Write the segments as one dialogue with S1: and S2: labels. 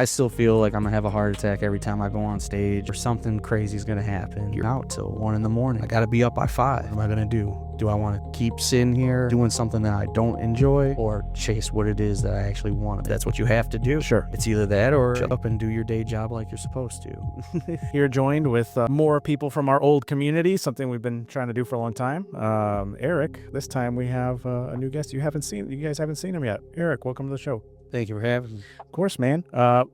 S1: I still feel like I'm gonna have a heart attack every time I go on stage, or something crazy is gonna happen. You're out till 1 a.m. I gotta be up by 5. What am I gonna do? Do I want to keep sitting here doing something that I don't enjoy, or chase what it is that I actually want? That's what you have to do.
S2: Sure.
S1: It's either that or shut up and do your day job like you're supposed to.
S2: You're joined with more people from our old community, something we've been trying to do for a long time. Erik, this time we have a new guest you guys haven't seen him yet. Erik, welcome to the show.
S1: Thank you for having me.
S2: Of course, man.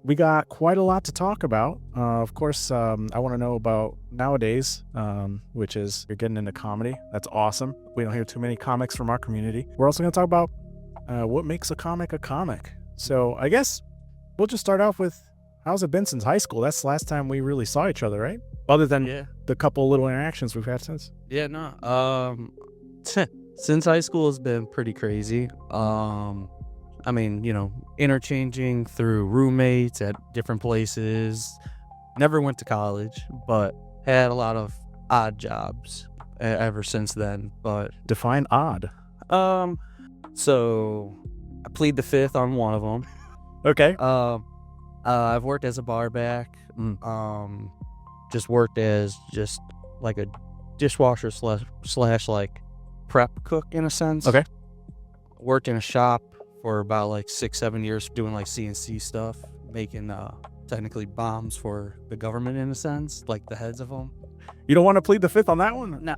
S2: We got quite a lot to talk about. Of course, I want to know about nowadays, which is you're getting into comedy. That's awesome. We don't hear too many comics from our community. We're also going to talk about what makes a comic a comic. So I guess we'll just start off with, how's it been since high school? That's the last time we really saw each other, right? Other than the couple little interactions we've had since.
S1: Yeah, no. Since high school has been pretty crazy. I mean, interchanging through roommates at different places. Never went to college, but had a lot of odd jobs ever since then. But
S2: define odd.
S1: So I plead the fifth on one of them.
S2: Okay.
S1: I've worked as a bar back. Just worked as just like a dishwasher slash like prep cook in a sense.
S2: Okay.
S1: Worked in a shop for about like 6-7 years doing like CNC stuff, making technically bombs for the government in a sense, like the heads of them.
S2: You don't want to plead the fifth on that one?
S1: No,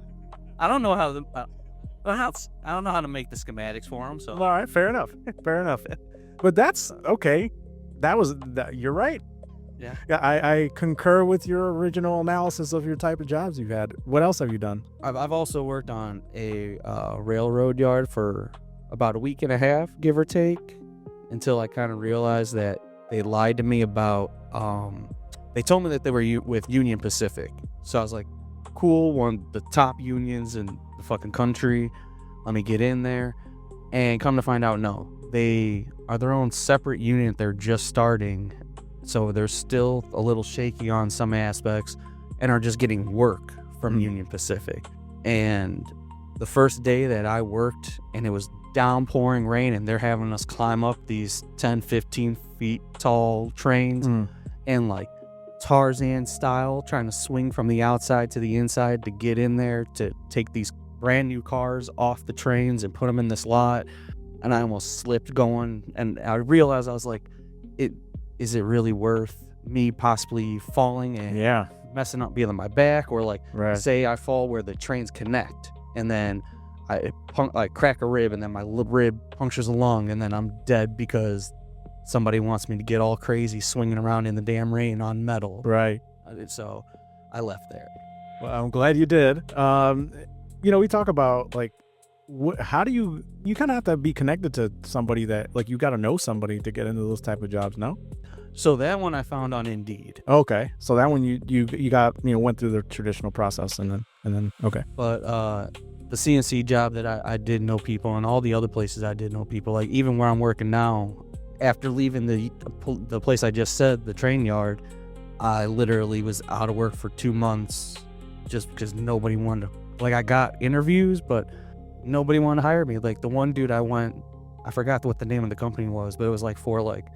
S1: I don't know how I don't know how to make the schematics for them. So
S2: all right, fair enough. But that's okay. You're right.
S1: Yeah.
S2: I concur with your original analysis of your type of jobs you've had. What else have you done?
S1: I've also worked on a railroad yard for about a week and a half, give or take, until I kind of realized that they lied to me about, they told me that they were with Union Pacific. So I was like, cool, one of the top unions in the fucking country. Let me get in there. And come to find out, no, they are their own separate unit. They're just starting. So they're still a little shaky on some aspects and are just getting work from Union Pacific. And the first day that I worked, and it was downpouring rain, and they're having us climb up these 10-15 feet tall trains and like Tarzan style, trying to swing from the outside to the inside to get in there to take these brand new cars off the trains and put them in this lot. And I almost slipped going, and I realized, I was like, is it really worth me possibly falling and messing up being on my back, or like say I fall where the trains connect and then I crack a rib, and then my rib punctures a lung, and then I'm dead because somebody wants me to get all crazy swinging around in the damn rain on metal.
S2: Right.
S1: So I left there.
S2: Well, I'm glad you did. We talk about like, how do you kind of have to be connected to somebody that, like, you got to know somebody to get into those type of jobs, no?
S1: So that one I found on Indeed.
S2: Okay. So that one you got, went through the traditional process and then okay.
S1: But the CNC job that I did know people, and all the other places I did know people, like even where I'm working now, after leaving the place I just said, the train yard, I literally was out of work for 2 months just because nobody wanted to, like, I got interviews, but nobody wanted to hire me. Like the one dude I forgot what the name of the company was, but it was like for like,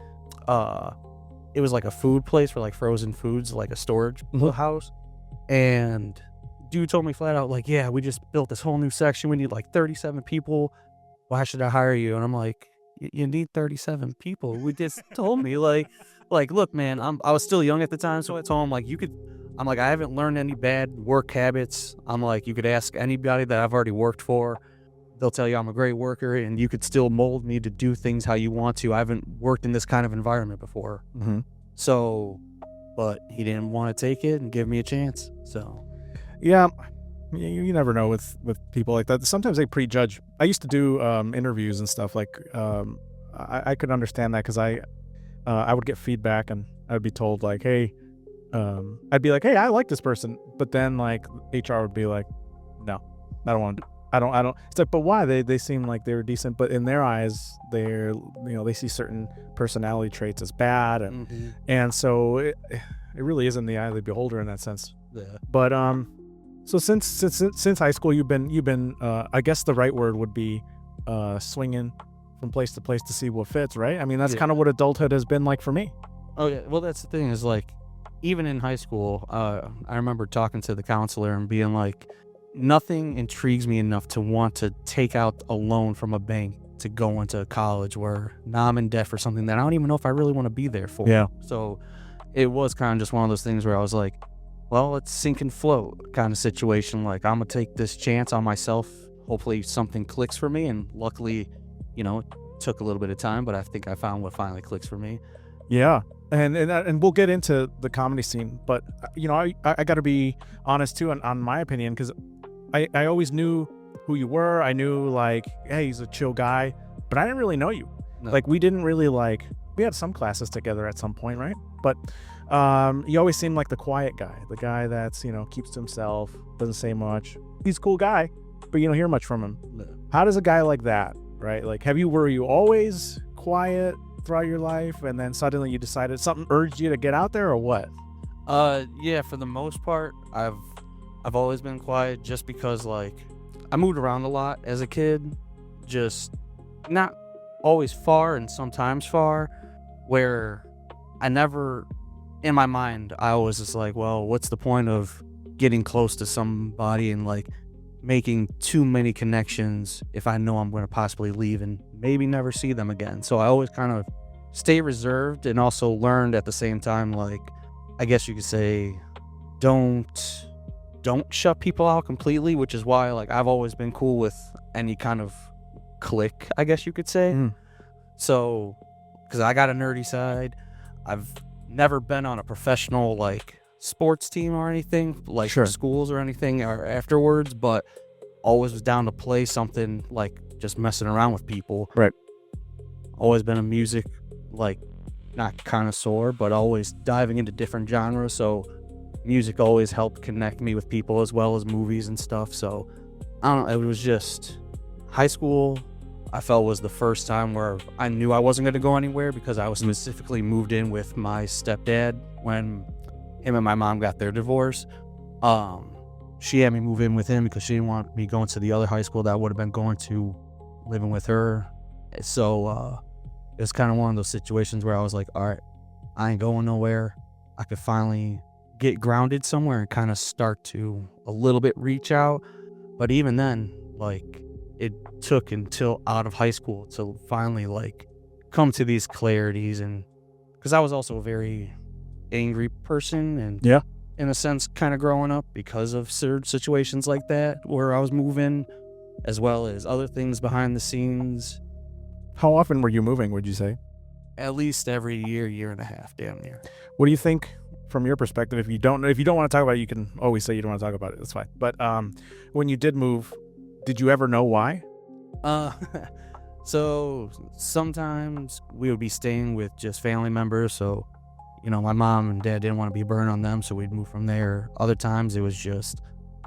S1: it was like a food place for like frozen foods, like a storage house. And dude told me flat out, like, yeah, we just built this whole new section. We need like 37 people. Why should I hire you? And I'm like, you need 37 people. We just told me like, look, man, I was still young at the time. So I told him like, I'm like, I haven't learned any bad work habits. I'm like, you could ask anybody that I've already worked for. They'll tell you I'm a great worker, and you could still mold me to do things how you want to. I haven't worked in this kind of environment before. So, but he didn't want to take it and give me a chance. So,
S2: yeah, you never know with people like that. Sometimes they prejudge. I used to do interviews and stuff. Like, I could understand that because I would get feedback, and I would be told like, hey, I'd be like, hey, I like this person, but then like HR would be like, no, I don't want to. I don't. It's like, but why? They seem like they were decent, but in their eyes, they see certain personality traits as bad, and so it really is in the eye of the beholder in that sense.
S1: Yeah.
S2: But so since high school, you've been I guess the right word would be swinging from place to place to see what fits, right? I mean, that's kind of what adulthood has been like for me.
S1: Oh yeah, well that's the thing is like, even in high school, I remember talking to the counselor and being like, nothing intrigues me enough to want to take out a loan from a bank to go into college where now I'm in debt for something that I don't even know if I really want to be there for.
S2: Yeah.
S1: So it was kind of just one of those things where I was like, well, it's sink and float kind of situation. Like, I'm gonna take this chance on myself. Hopefully something clicks for me, and luckily, it took a little bit of time, but I think I found what finally clicks for me.
S2: Yeah. And we'll get into the comedy scene, but I got to be honest too on my opinion, because I always knew who you were. I knew like, hey, he's a chill guy, but I didn't really know you.
S1: No.
S2: Like, we didn't really we had some classes together at some point, right? But you always seemed like the quiet guy, the guy that's keeps to himself, doesn't say much. He's a cool guy, but you don't hear much from him.
S1: No.
S2: How does a guy like that, right? Like, were you always quiet throughout your life, and then suddenly you decided something urged you to get out there, or what?
S1: Yeah, for the most part, I've always been quiet just because like I moved around a lot as a kid, just not always far and sometimes far, where I never, in my mind, I always just like, well, what's the point of getting close to somebody and like making too many connections if I know I'm going to possibly leave and maybe never see them again. So I always kind of stay reserved, and also learned at the same time, like, I guess you could say, don't shut people out completely, which is why like I've always been cool with any kind of clique, I guess you could say. So, because I got a nerdy side, I've never been on a professional like sports team or anything, like
S2: Sure.
S1: schools or anything or afterwards, but always was down to play something, like just messing around with people.
S2: Right.
S1: Always been a music, like, not connoisseur, but always diving into different genres. So music always helped connect me with people as well as movies and stuff. So I don't know, it was just high school, I felt, was the first time where I knew I wasn't going to go anywhere, because I was specifically moved in with my stepdad when him and my mom got their divorce. She had me move in with him because she didn't want me going to the other high school that I would have been going to, living with her. So it was kind of one of those situations where I was like, all right, I ain't going nowhere. I could finally get grounded somewhere and kind of start to a little bit reach out. But even then, like, it took until out of high school to finally like come to these clarities, and because I was also a very angry person, and
S2: Yeah.
S1: in a sense kind of growing up because of certain situations like that where I was moving, as well as other things behind the scenes.
S2: How often were you moving, would you say?
S1: At least every year and a half, damn near.
S2: What do you think from your perspective? If you don't want to talk about it, you can always say you don't want to talk about it. That's fine. But when you did move, did you ever know why?
S1: So sometimes we would be staying with just family members. So, my mom and dad didn't want to be burned on them, so we'd move from there. Other times it was just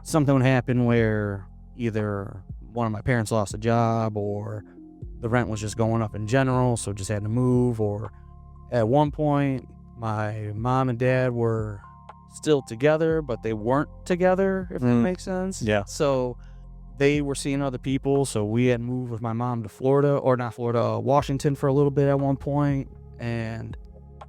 S1: something would happen where either one of my parents lost a job, or the rent was just going up in general, so just had to move. Or at one point, my mom and dad were still together, but they weren't together, if that makes sense.
S2: Yeah.
S1: So they were seeing other people, so we had moved with my mom to Florida, or not Florida, Washington for a little bit at one point. And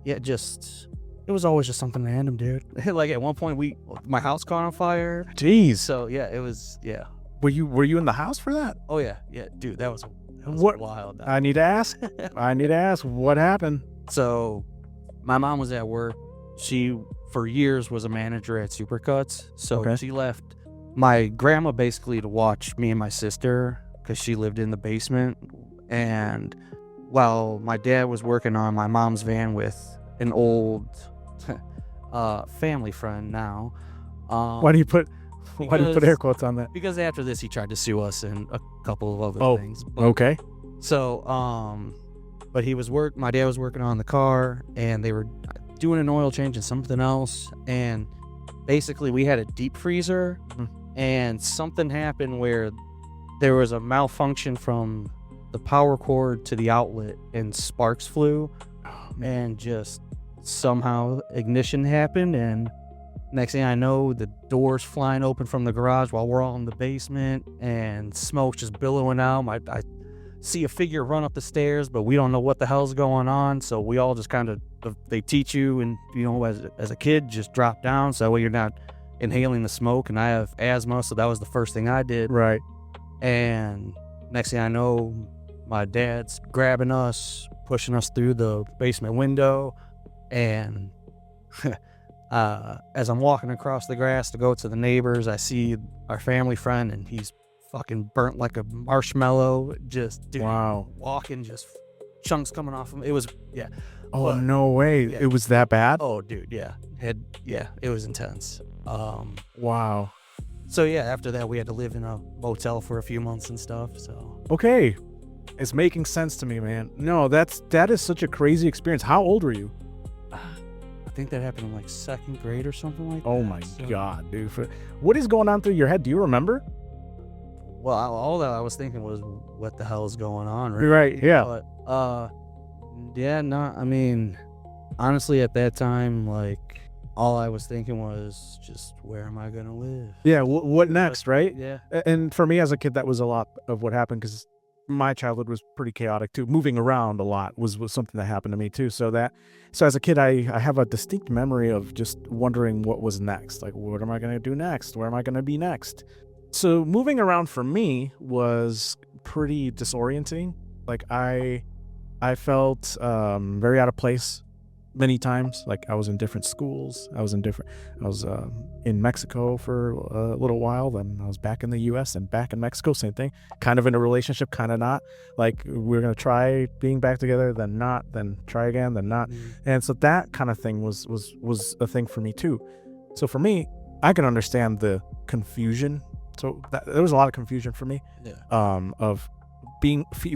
S1: yeah, it was always just something random, dude. Like at one point, my house caught on fire.
S2: Jeez.
S1: So yeah, it was, yeah.
S2: Were you in the house for that?
S1: Oh yeah, dude, that was
S2: What?
S1: wild.
S2: I need to ask. What happened?
S1: So my mom was at work. She, for years, was a manager at Supercuts. So
S2: Okay.
S1: she left my grandma basically to watch me and my sister, because she lived in the basement. And while my dad was working on my mom's van with an old family friend now.
S2: Why do you put air quotes on that?
S1: Because after this, he tried to sue us and a couple of other things. But,
S2: Okay.
S1: So, but my dad was working on the car, and they were doing an oil change and something else. And basically we had a deep freezer, and something happened where there was a malfunction from the power cord to the outlet, and sparks flew, and just somehow ignition happened. And next thing I know, the doors flying open from the garage while we're all in the basement, and smoke just billowing out. I see a figure run up the stairs, but we don't know what the hell's going on. So we all just kind of, they teach you, and as a kid, just drop down so that way you're not inhaling the smoke. And I have asthma, so that was the first thing I did.
S2: Right.
S1: And next thing I know, my dad's grabbing us, pushing us through the basement window, and as I'm walking across the grass to go to the neighbors, I see our family friend, and he's fucking burnt like a marshmallow. Just
S2: Wow.
S1: walking, just chunks coming off him. It was
S2: Oh, no way.
S1: Yeah.
S2: It was that bad?
S1: Oh, dude, yeah. It was intense.
S2: Wow.
S1: So yeah, after that we had to live in a motel for a few months and stuff. So
S2: Okay. It's making sense to me, man. No, that is such a crazy experience. How old were you?
S1: I think that happened in like second grade or something like that.
S2: Oh my
S1: So,
S2: God, dude. What is going on through your head? Do you remember?
S1: well, all that I was thinking was, what the hell is going on?
S2: Right, yeah.
S1: But yeah, no, I mean, honestly, at that time, like, all I was thinking was just, where am I gonna live?
S2: Yeah, what next, right?
S1: Yeah.
S2: And for me as a kid, that was a lot of what happened, because my childhood was pretty chaotic too. Moving around a lot was something that happened to me too. So as a kid, I have a distinct memory of just wondering what was next. Like, what am I going to do next? Where am I going to be next? So moving around for me was pretty disorienting. Like I felt very out of place many times. Like I was in different schools. I was in Mexico for a little while. Then I was back in the U.S. and back in Mexico. Same thing. Kind of in a relationship, kind of not. Like we're gonna try being back together, then not, then try again, then not. And so that kind of thing was a thing for me too. So for me, I can understand the confusion. So there was a lot of confusion for me.
S1: Yeah.
S2: Of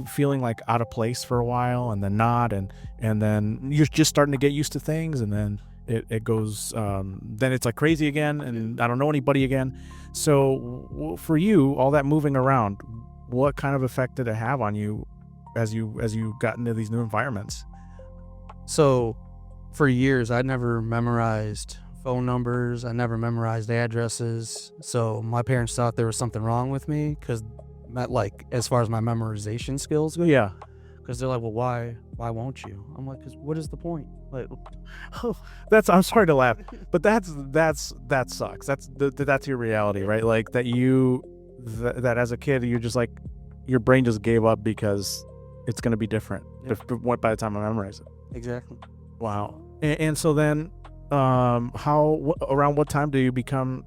S2: feeling like out of place for a while, and then not, and then you're just starting to get used to things, and then it goes then it's like crazy again, and I don't know anybody again. So for you, all that moving around, what kind of effect did it have on you as you got into these new environments?
S1: So for years, I never memorized phone numbers. I never memorized addresses. So my parents thought there was something wrong with me, because like as far as my memorization skills go.
S2: Yeah.
S1: Because they're like, well, why won't you? I'm like, because what is the point? Like,
S2: I'm sorry to laugh, but that sucks. That's your reality, right? Like that as a kid, you're just like, your brain just gave up because it's going to be different.
S1: Yeah.
S2: By the time I memorize it.
S1: Exactly.
S2: Wow. And so then, around what time did it become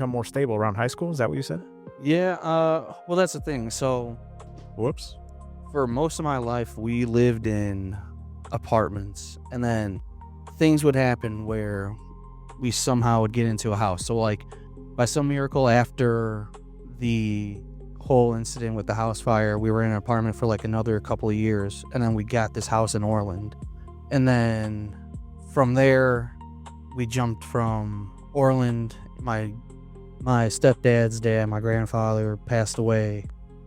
S2: more stable? Around high school? Is that what you said?
S1: Yeah. Well, that's the thing. So,
S2: Whoops.
S1: for most of my life, we lived in apartments, and then things would happen where we somehow would get into a house. So, like, by some miracle, after the whole incident with the house fire, we were in an apartment for like another couple of years, and then we got this house in Orland. And then from there, we jumped from Orland. My stepdad's dad, my grandfather, passed away.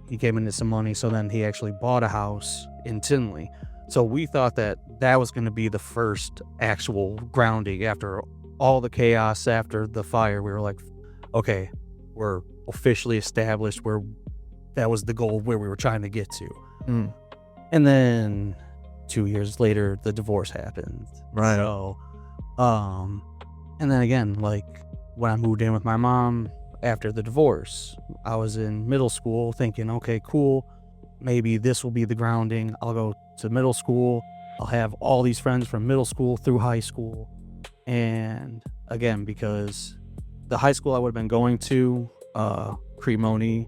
S1: He came into some money, so then he actually bought a house in Tinley. So we thought that was going to be the first actual grounding after all the chaos after the fire. We were like, okay, we're officially established, where that was the goal where we were trying to get to. And then 2 years later, the divorce happened.
S2: Right.
S1: So, and then again, like when I moved in with my mom after the divorce, I was in middle school thinking, okay, cool, maybe this will be the grounding. I'll go to middle school. I'll have all these friends from middle school through high school. And again, because the high school I would have been going to, Cremoni,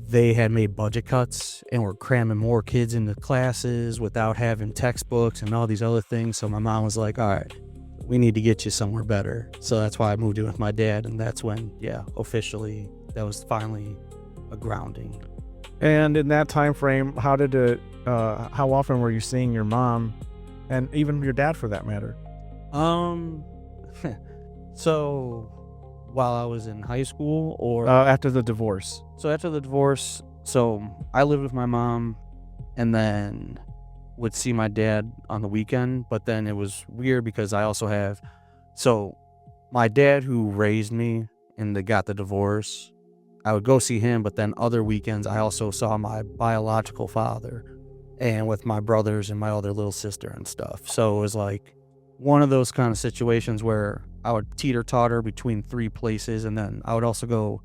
S1: they had made budget cuts and were cramming more kids into classes without having textbooks and all these other things. So my mom was like, all right, we need to get you somewhere better. So that's why I moved in with my dad. And that's when, officially, that was finally a grounding.
S2: And in that time frame, how often were you seeing your mom, and even your dad for that matter?
S1: So while I was in high school, or
S2: after the divorce?
S1: So after the divorce, so I lived with my mom and then would see my dad on the weekend. But then it was weird because I also so my dad, who raised me and got the divorce, I would go see him, but then other weekends I also saw my biological father and with my brothers and my other little sister and stuff. So it was like one of those kind of situations where I would teeter-totter between 3 places, and then I would also go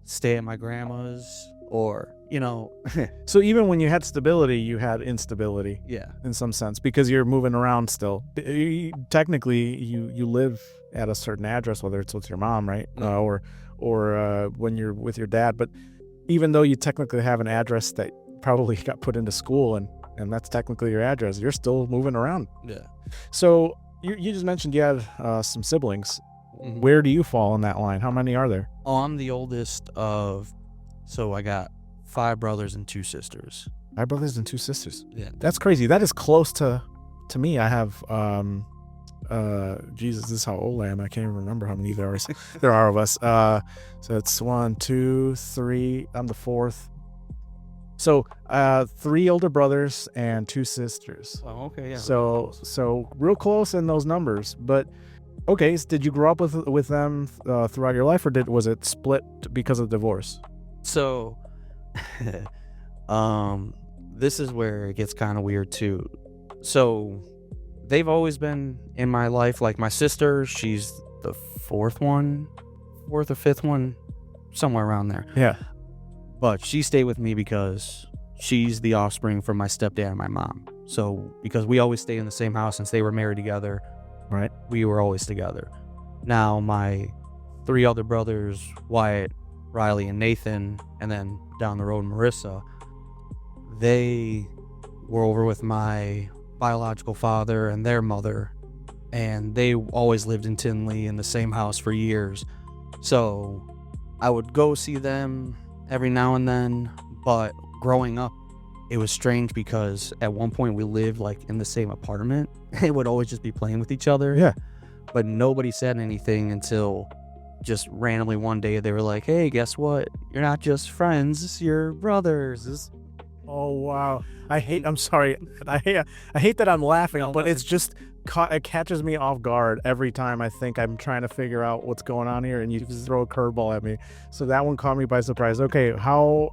S1: stay at my grandma's or,
S2: So even when you had stability, you had instability.
S1: yeah.
S2: In some sense, because you're moving around still. Technically, you live at a certain address, whether it's with your mom, right? Or when you're with your dad. But even though you technically have an address that probably got put into school and that's technically your address, you're still moving around.
S1: Yeah.
S2: So you just mentioned you had some siblings.
S1: Mhm.
S2: Where do you fall in that line? How many are there?
S1: Oh, I'm the oldest so I got 5 brothers and 2 sisters.
S2: 5 brothers and 2 sisters.
S1: Yeah.
S2: That's crazy. That is close to me. I have Jesus, this is how old I am. I can't even remember how many there are of us. So it's 1, 2, 3. I'm the 4th. So 3 older brothers and 2 sisters.
S1: Oh, okay, yeah.
S2: So real close in those numbers. But okay, so did you grow up with them throughout your life, or was it split because of divorce?
S1: So this is where it gets kind of weird too. So they've always been in my life. Like my sister, she's the 4th or 5th one, somewhere around there.
S2: Yeah.
S1: But she stayed with me because she's the offspring from my stepdad and my mom. So because we always stay in the same house since they were married together,
S2: Right.
S1: we were always together. Now my 3 other brothers, Wyatt, Riley, and Nathan, and then down the road Marissa, they were over with my biological father and their mother, and they always lived in Tinley in the same house for years. So I would go see them every now and then, but growing up it was strange because at one point we lived like in the same apartment and would always just be playing with each other.
S2: Yeah.
S1: But nobody said anything until just randomly one day they were like, hey, guess what? You're not just friends, you're brothers.
S2: Oh wow! I'm sorry. I hate that I'm laughing, but it's just it catches me off guard every time I think I'm trying to figure out what's going on here, and you just throw a curveball at me. So that one caught me by surprise. Okay, how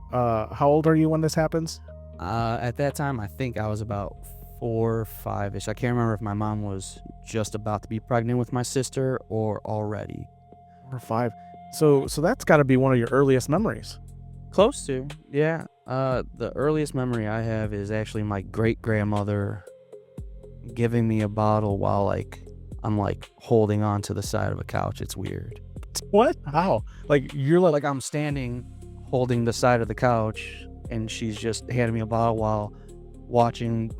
S2: old are you when this happens?
S1: At that time, I think I was about 4 or 5-ish. I can't remember if my mom was just about to be pregnant with my sister or already.
S2: 4 or 5. So that's got to be one of your earliest memories.
S1: Close to, yeah. The earliest memory I have is actually my great-grandmother giving me a bottle while I'm holding on to the side of a couch. It's weird.
S2: What? How? Like you're
S1: Like I'm standing holding the side of the couch and she's just handing me a bottle while watching.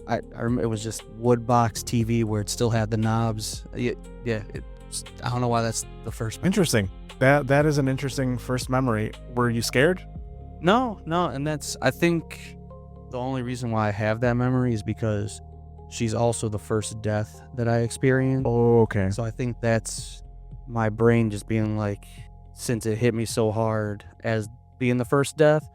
S1: I remember it was just wood box TV where it still had the knobs. Yeah. I don't know why that's the first memory.
S2: Interesting. That is an interesting first memory. Were you scared?
S1: No, and I think the only reason why I have that memory is because she's also the first death that I experienced.
S2: Oh, okay.
S1: So I think that's my brain just being like, since it hit me so hard as being the first death,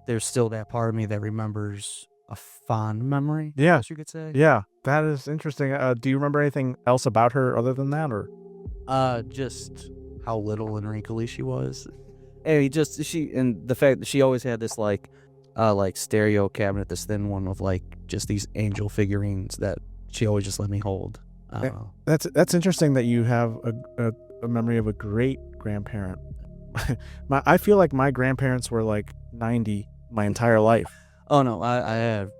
S1: there's still that part of me that remembers a fond memory.
S2: Yeah.
S1: I guess you could say.
S2: Yeah, that is interesting. Do you remember anything else about her other than that, or?
S1: Just how little and wrinkly she was. And the fact that she always had this like stereo cabinet, this thin one with just these angel figurines that she always just let me hold.
S2: That's interesting that you have a memory of a great grandparent. I feel like my grandparents were 90 my entire life.
S1: Oh no, I have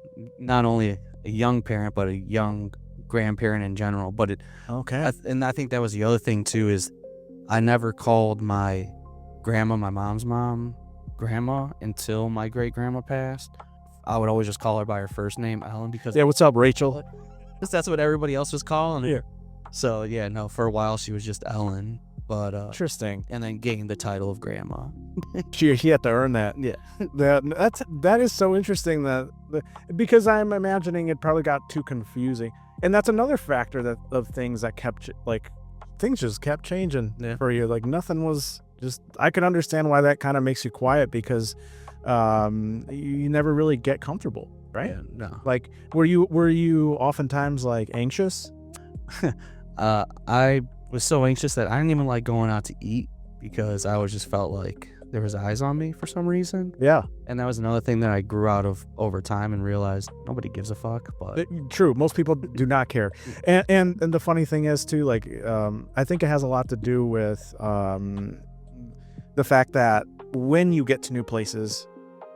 S1: not only a young parent but a young grandparent in general. But
S2: okay,
S1: and I think that was the other thing too, is I never called my grandma, my mom's mom, grandma until my great grandma passed. I would always just call her by her first name, Ellen, because
S2: what's up, Rachel?
S1: That's what everybody else was calling her.
S2: Yeah.
S1: So yeah, no, for a while she was just Ellen, but
S2: interesting.
S1: And then gained the title of grandma.
S2: She had to earn that.
S1: Yeah.
S2: that is so interesting because I'm imagining it probably got too confusing, and that's another factor of things that kept things just kept changing for you. Nothing was just. I can understand why that kind of makes you quiet because you never really get comfortable, right?
S1: Yeah, no.
S2: Were you oftentimes anxious?
S1: I was so anxious that I didn't even like going out to eat because I always just felt like there was eyes on me for some reason.
S2: Yeah.
S1: And that was another thing that I grew out of over time and realized nobody gives a fuck. But
S2: True. Most people do not care. And the funny thing is too, like, I think it has a lot to do with the fact that when you get to new places,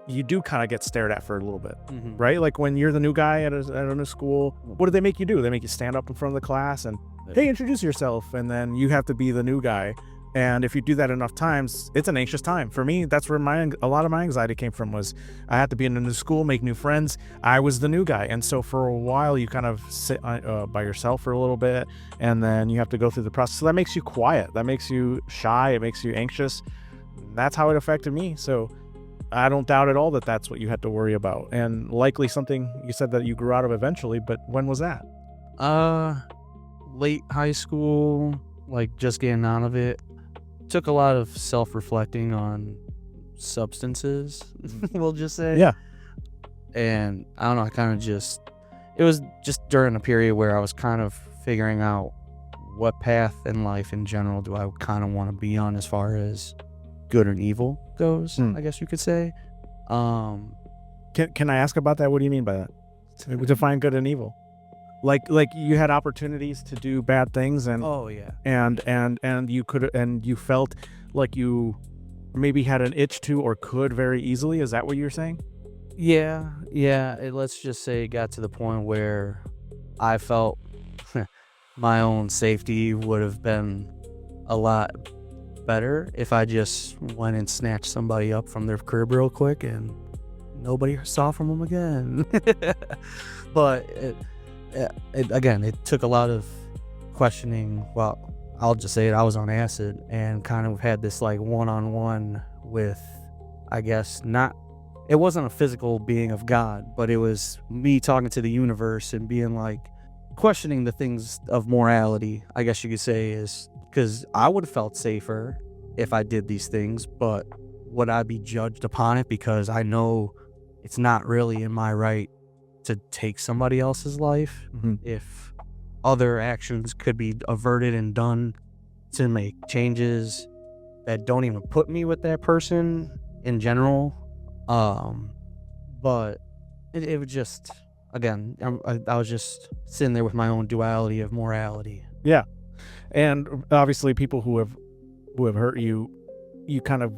S2: you do kind of get stared at for a little bit, right? Like when you're the new guy at a new school, what do they make you do? They make you stand up in front of the class and, hey, introduce yourself. And then you have to be the new guy. And if you do that enough times, it's an anxious time. For me, that's where a lot of my anxiety came from, was I had to be in a new school, make new friends. I was the new guy. And so for a while, you kind of sit by yourself for a little bit, and then you have to go through the process. So that makes you quiet. That makes you shy. It makes you anxious. That's how it affected me. So I don't doubt at all that that's what you had to worry about. And likely something you said that you grew out of eventually, but when was that?
S1: Late high school, like just getting out of it. Took a lot of self-reflecting on substances, we'll just say.
S2: Yeah.
S1: And I don't know, it was just during a period where I was kind of figuring out what path in life in general do I kind of want to be on as far as good and evil goes, I guess you could say.
S2: Can I ask about that? What do you mean by that? To define good and evil. Like you had opportunities to do bad things, and and you felt like you maybe had an itch to or could very easily. Is that what you're saying?
S1: Yeah. Let's just say it got to the point where I felt my own safety would have been a lot better if I just went and snatched somebody up from their crib real quick and nobody saw from them again. But it took a lot of questioning. Well, I'll just say it, I was on acid and kind of had this like one-on-one with, I guess, it wasn't a physical being of God, but it was me talking to the universe and being like, questioning the things of morality, I guess you could say, is because I would have felt safer if I did these things, but would I be judged upon it because I know it's not really in my right to take somebody else's life if other actions could be averted and done to make changes that don't even put me with that person in general. But it was just, again, I was just sitting there with my own duality of morality.
S2: Yeah. And obviously people who have hurt you, you kind of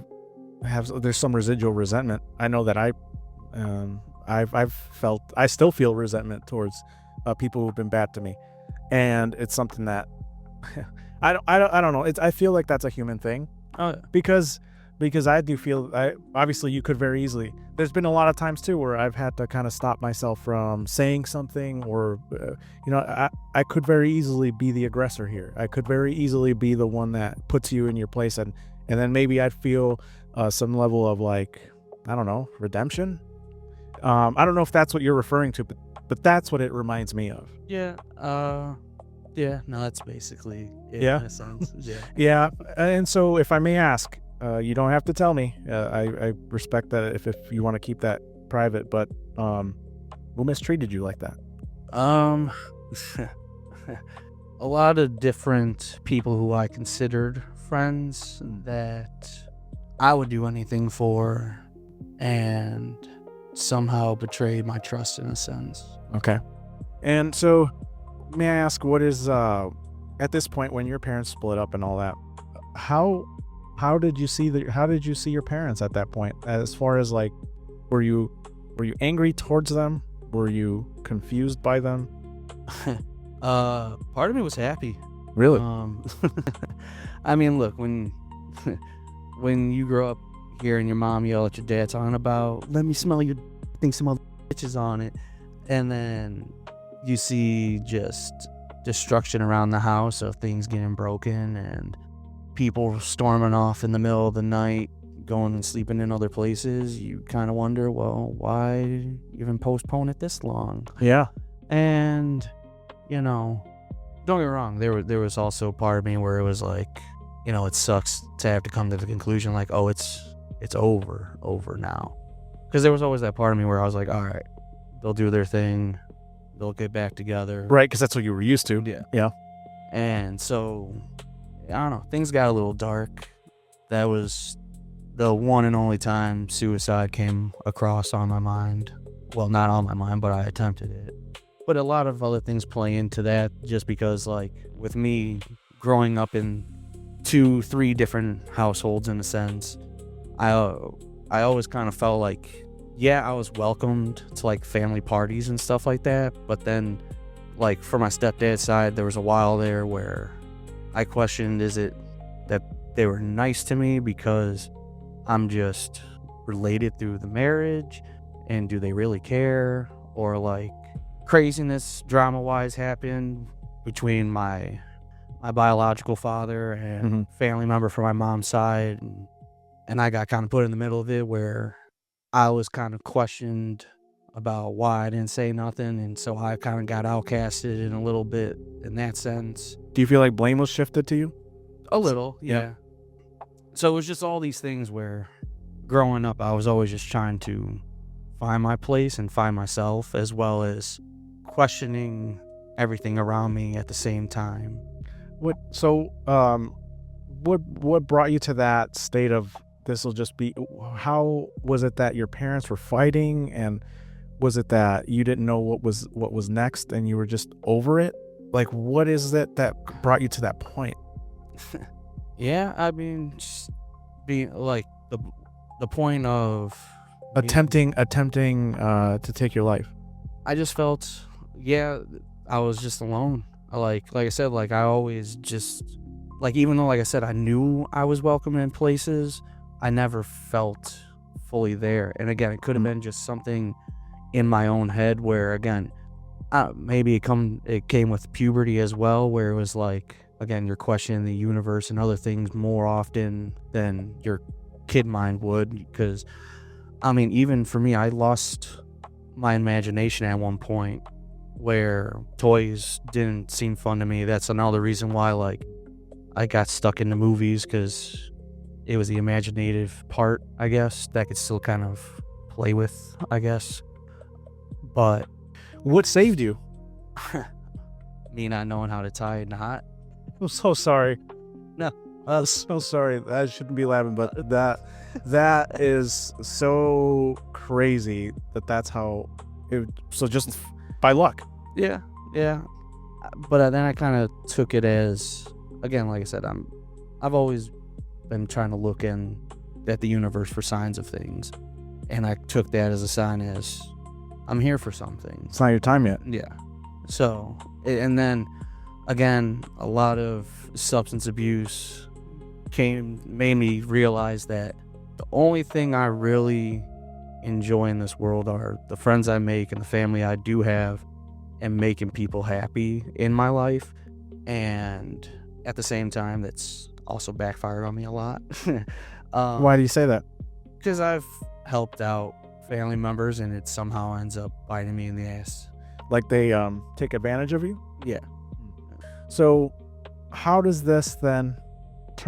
S2: there's some residual resentment. I know that I've felt, I still feel resentment towards people who've been bad to me, and it's something that I don't know. I feel like that's a human thing, because I do feel, obviously you could very easily. There's been a lot of times too where I've had to kind of stop myself from saying something, or I could very easily be the aggressor here. I could very easily be the one that puts you in your place, and then maybe I'd feel some level of, like, I don't know, redemption. I don't know if that's what you're referring to, but that's what it reminds me of.
S1: Yeah. No, that's basically it,
S2: yeah,
S1: in a sense.
S2: Yeah. And so, if I may ask, you don't have to tell me. I respect that if you want to keep that private. But who mistreated you like that?
S1: A lot of different people who I considered friends that I would do anything for, and somehow betrayed my trust in a sense.
S2: Okay. And so, may I ask, what is at this point when your parents split up and all that? How did you see your parents at that point? As far as, like, were you angry towards them? Were you confused by them?
S1: Part of me was happy.
S2: Really?
S1: I mean, look, when you grow up hearing your mom yell at your dad talking about, let me smell your think some other bitches on it, and then you see just destruction around the house of things getting broken and people storming off in the middle of the night, going and sleeping in other places, you kind of wonder, well, why even postpone it this long?
S2: Yeah.
S1: And, don't get me wrong, there was also part of me where it was like, it sucks to have to come to the conclusion, like, oh, it's over now. Because there was always that part of me where I was like, all right, they'll do their thing, they'll get back together.
S2: Right, because that's what you were used to. Yeah.
S1: And so, I don't know, things got a little dark. That was the one and only time suicide came across on my mind. Well, not on my mind, but I attempted it. But a lot of other things play into that, just because, like, with me growing up in 2-3 different households, in a sense, I always kind of felt like, yeah, I was welcomed to, like, family parties and stuff like that. But then, like, for my stepdad's side, there was a while there where I questioned, is it that they were nice to me because I'm just related through the marriage, and do they really care? Or, like, craziness drama-wise happened between my biological father and family member from my mom's side, and I got kind of put in the middle of it, where I was kind of questioned about why I didn't say nothing, and so I kind of got outcasted in a little bit in that sense.
S2: Do you feel like blame was shifted to you?
S1: A little, yeah. So it was just all these things where growing up, I was always just trying to find my place and find myself, as well as questioning everything around me at the same time.
S2: What brought you to that state of, this will just be, how was it that your parents were fighting, and was it that you didn't know what was next and you were just over it? Like, what is it that brought you to that point?
S1: Yeah, I mean, just being like the point of
S2: attempting to take your life.
S1: I just felt, yeah, I was just alone. Like I said, like, I always just, like, even though, like I said, I knew I was welcome in places, I never felt fully there. And again, it could have been just something in my own head where, again, maybe it came with puberty as well, where it was like, again, you're questioning the universe and other things more often than your kid mind would. Because, I mean, even for me, I lost my imagination at one point, where toys didn't seem fun to me. That's another reason why, like, I got stuck in the movies, because it was the imaginative part, I guess, that I could still kind of play with, I guess. But
S2: what saved you?
S1: Me not knowing how to tie a knot.
S2: I'm so sorry.
S1: No,
S2: I'm so sorry. I shouldn't be laughing, but that is so crazy that's how it. So just by luck.
S1: Yeah. But then I kind of took it as, again, like I said, I've always been trying to look at the universe for signs of things, and I took that as a sign, as I'm here for something.
S2: It's not your time yet.
S1: Yeah. So, and then again, a lot of substance abuse made me realize that the only thing I really enjoy in this world are the friends I make and the family I do have, and making people happy in my life. And at the same time, that's also backfired on me a lot.
S2: Why do you say that?
S1: Because I've helped out family members, and it somehow ends up biting me in the ass.
S2: Like they take advantage of you?
S1: Yeah.
S2: So how does this then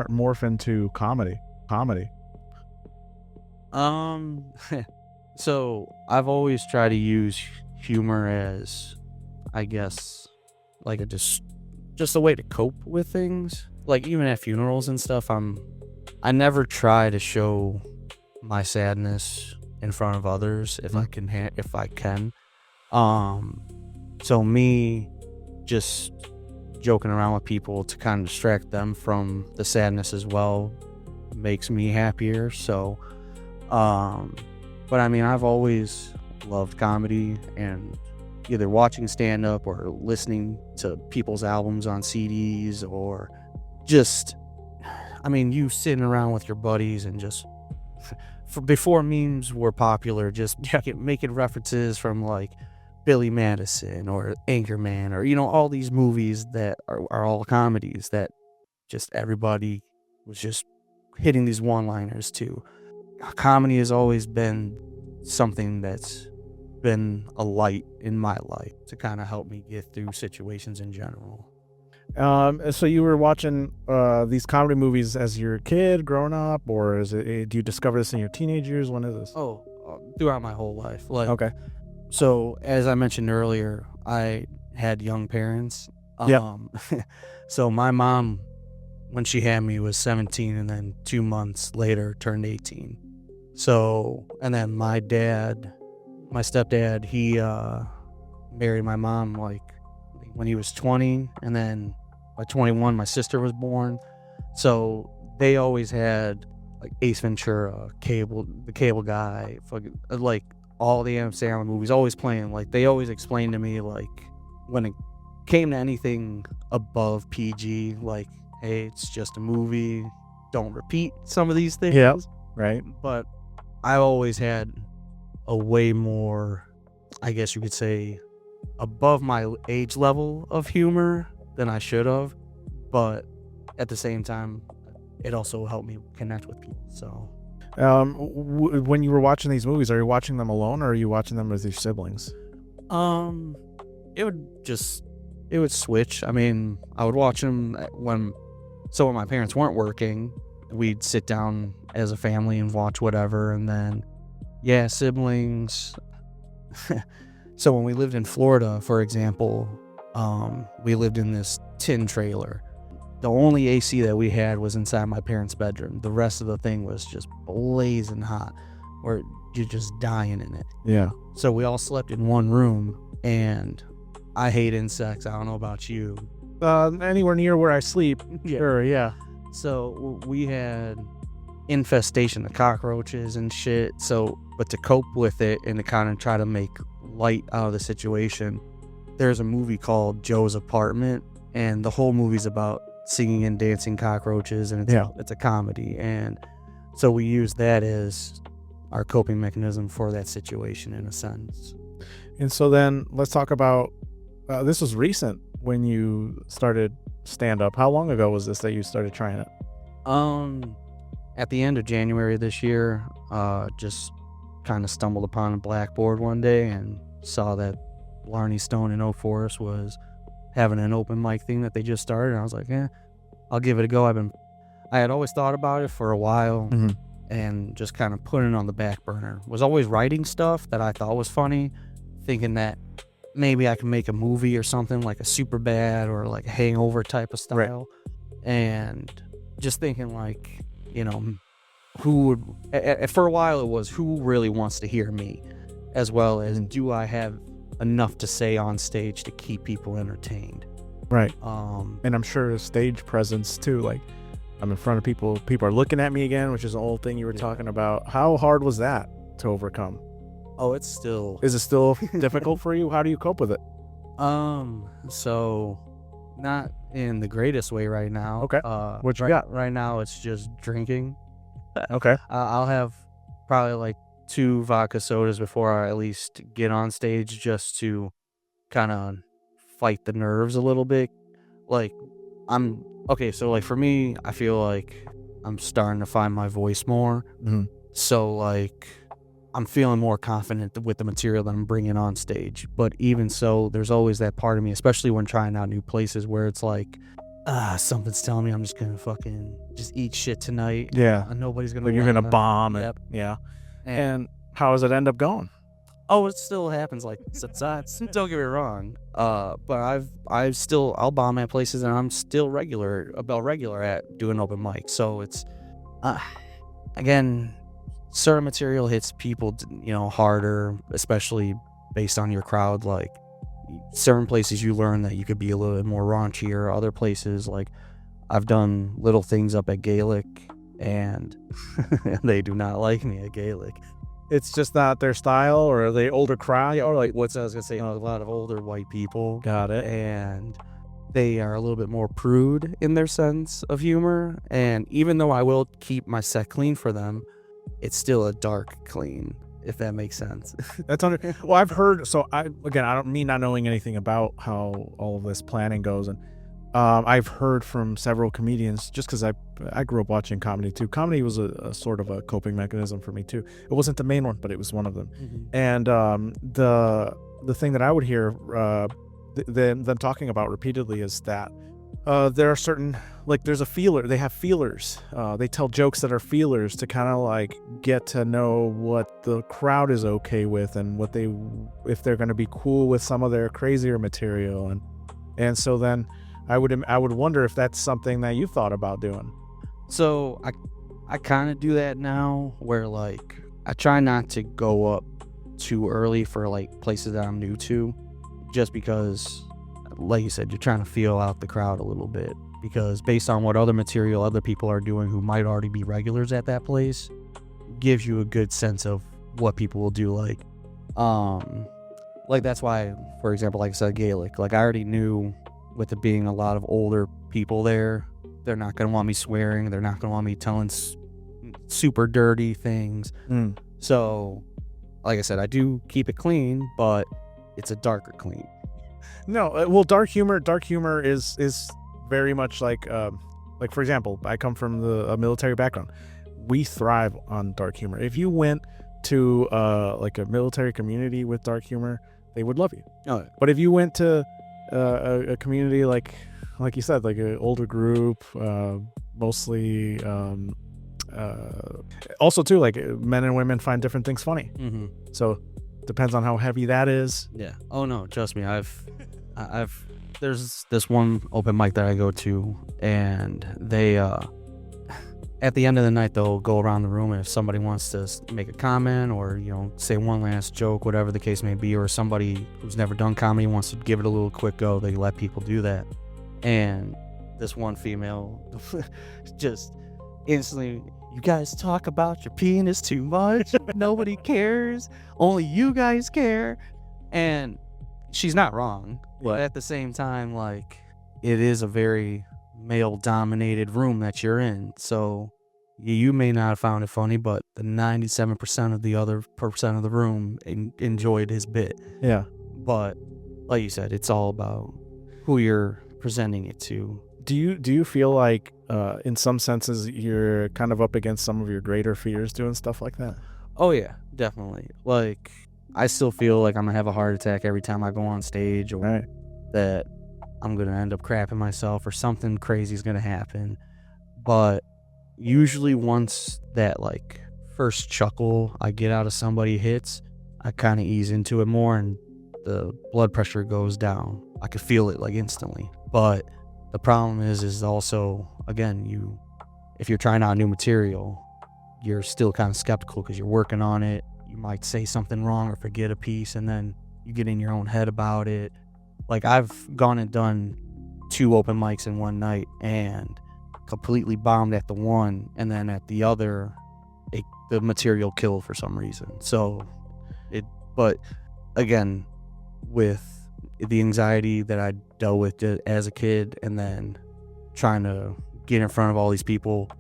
S2: morph into comedy?
S1: So I've always tried to use humor as, I guess, like just a way to cope with things. Like, even at funerals and stuff, I never try to show my sadness in front of others if I can. So me just joking around with people to kind of distract them from the sadness as well makes me happier. So, but I mean, I've always loved comedy, and either watching stand-up or listening to people's albums on CDs, or just, I mean, you sitting around with your buddies and just, before memes were popular, just making references from, like, Billy Madison or Anchorman, or, all these movies that are all comedies that just everybody was just hitting these one-liners too. Comedy has always been something that's been a light in my life to kind of help me get through situations in general.
S2: So you were watching these comedy movies as you're a kid growing up, or do you discover this in your teenage years? When is this?
S1: Throughout my whole life. Like,
S2: okay.
S1: So as I mentioned earlier, I had young parents.
S2: Yeah.
S1: So my mom when she had me was 17, and then 2 months later turned 18. So, and then my stepdad, he married my mom like when he was 20, and then by 21 my sister was born. So they always had like Ace Ventura, the Cable Guy, fucking like all the Adam Sandler movies always playing. Like they always explained to me, like when it came to anything above PG, like, hey, it's just a movie, don't repeat some of these things.
S2: Yeah, right.
S1: But I always had a way more, I guess you could say, above my age level of humor than I should have. But at the same time, it also helped me connect with people. So
S2: when you were watching these movies, are you watching them alone, or are you watching them with your siblings?
S1: It would switch. I mean, I would watch them when my parents weren't working, we'd sit down as a family and watch whatever. And then, yeah, siblings. So when we lived in Florida, for example, we lived in this tin trailer. The only AC that we had was inside my parents' bedroom. The rest of the thing was just blazing hot, or you're just dying in it.
S2: Yeah.
S1: So we all slept in one room, and I hate insects. I don't know about you.
S2: Anywhere near where I sleep.
S1: Yeah.
S2: Sure, yeah.
S1: So we had infestation of cockroaches and shit. So, but to cope with it and to kind of try to make light out of the situation, there's a movie called Joe's Apartment, and the whole movie's about singing and dancing cockroaches, and it's a comedy. And so we use that as our coping mechanism for that situation in a sense.
S2: And so then let's talk about, this was recent when you started stand-up. How long ago was this that you started trying it?
S1: At the end of January this year, just kind of stumbled upon a blackboard one day and saw that Blarney Stone in Oak Forest was having an open mic thing that they just started, and I was like, I'll give it a go. I had always thought about it for a while, and just kind of put it on the back burner. Was always writing stuff that I thought was funny, thinking that maybe I can make a movie or something like a Superbad or like a Hangover type of style. Right. And just thinking like, who would, for a while it was who really wants to hear me, as well as do I have enough to say on stage to keep people entertained.
S2: Right. And I'm sure stage presence too, like I'm in front of people are looking at me again, which is an old thing you were talking about. How hard was that to overcome?
S1: Oh, is it still
S2: difficult for you? How do you cope with it?
S1: So not in the greatest way right now.
S2: Okay. What you got?
S1: Right now it's just drinking.
S2: Okay.
S1: I'll have probably like 2 vodka sodas before I at least get on stage, just to kind of fight the nerves a little bit. Like so like for me, I feel like I'm starting to find my voice more. So like I'm feeling more confident with the material that I'm bringing on stage. But even so, there's always that part of me, especially when trying out new places, where it's like, something's telling me I'm just gonna fucking just eat shit tonight.
S2: Yeah.
S1: And nobody's gonna.
S2: Like you're gonna bomb it.
S1: Yep.
S2: Yeah. And how does it end up going?
S1: Oh, it still happens. Like sometimes. Don't get me wrong. But I'll bomb at places, and I'm still regular at doing open mic. So it's, again, certain material hits people, harder, especially based on your crowd. Like certain places you learn that you could be a little bit more raunchier. Other places, like I've done little things up at Gaelic, and they do not like me at Gaelic.
S2: It's just not their style, or are they older crowd? Or like,
S1: I was gonna say, a lot of older white people.
S2: Got it.
S1: And they are a little bit more prude in their sense of humor. And even though I will keep my set clean for them, it's still a dark clean, if that makes sense.
S2: Well, I've heard. So I don't mean not knowing anything about how all of this planning goes, and I've heard from several comedians, just because I grew up watching comedy too. Comedy was a sort of a coping mechanism for me too. It wasn't the main one, but it was one of them. And the thing that I would hear them talking about repeatedly is that there are certain, like there's a feeler. They have feelers. They tell jokes that are feelers to kind of like get to know what the crowd is okay with, and if they're going to be cool with some of their crazier material. And so then I would wonder if that's something that you thought about doing.
S1: So I kind of do that now, where like I try not to go up too early for like places that I'm new to, just because, like you said, you're trying to feel out the crowd a little bit, because based on what other material other people are doing who might already be regulars at that place, gives you a good sense of what people will do. Like that's why, for example, like I said, Gaelic, like I already knew with it being a lot of older people there, they're not going to want me swearing, they're not going to want me telling super dirty things. So like I said, I do keep it clean, but it's a darker clean.
S2: No, well, dark humor is very much like for example, I come from a military background. We thrive on dark humor. If you went to like a military community with dark humor, they would love you.
S1: Oh,
S2: but if you went to a community like you said, like an older group, mostly also too, like men and women find different things funny. So depends on how heavy that is.
S1: Yeah. Oh no, trust me. I've there's this one open mic that I go to, and they at the end of the night they'll go around the room, and if somebody wants to make a comment or say one last joke, whatever the case may be, or somebody who's never done comedy wants to give it a little quick go, they let people do that. And this one female just instantly, "You guys talk about your penis too much. Nobody cares. Only you guys care." And she's not wrong, but at the same time, like, it is a very male-dominated room that you're in. So you may not have found it funny, but the 97% of the other percent of the room enjoyed his bit.
S2: Yeah.
S1: But like you said, it's all about who you're presenting it to.
S2: Do you feel like in some senses you're kind of up against some of your greater fears doing stuff like that?
S1: Oh yeah, definitely. Like, I still feel like I'm gonna have a heart attack every time I go on stage, or that I'm gonna end up crapping myself, or something crazy is gonna happen. But usually once that like first chuckle I get out of somebody hits, I kind of ease into it more, and the blood pressure goes down. I could feel it like instantly. But the problem is also, again, if you're trying out new material, you're still kind of skeptical because you're working on it. You might say something wrong or forget a piece, and then you get in your own head about it. Like, I've gone and done 2 open mics in one night and completely bombed at the one, and then at the other, the material killed for some reason. But again, with the anxiety that I dealt with as a kid, and then trying to get in front of all these people,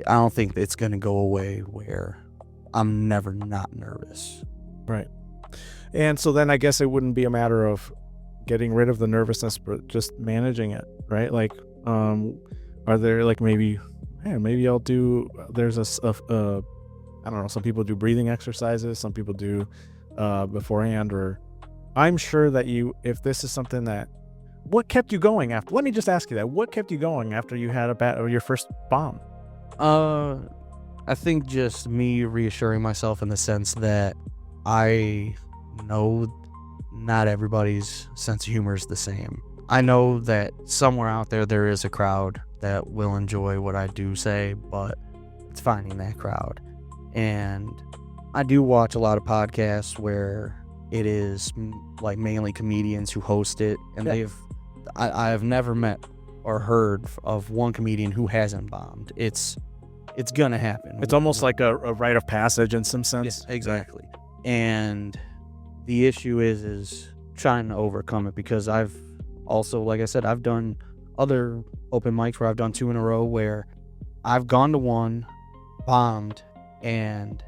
S1: I don't think it's going to go away where I'm never not nervous.
S2: Right. And so then I guess it wouldn't be a matter of getting rid of the nervousness, but just managing it, right? Like, are there like maybe I'll do, there's I don't know, some people do breathing exercises, some people do beforehand, or I'm sure that if this is something that, what kept you going after? Let me just ask you that. What kept you going after you had your first bomb?
S1: I think just me reassuring myself in the sense that I know not everybody's sense of humor is the same. I know that somewhere out there is a crowd that will enjoy what I do say, but it's finding that crowd. And I do watch a lot of podcasts where it is like mainly comedians who host it, and I have never met or heard of one comedian who hasn't bombed. It's gonna happen.
S2: It's almost like a rite of passage in some sense.
S1: Yeah, exactly. And the issue is trying to overcome it, because I've also, like I said, I've done other open mics where I've done 2 in a row where I've gone to one, bombed, and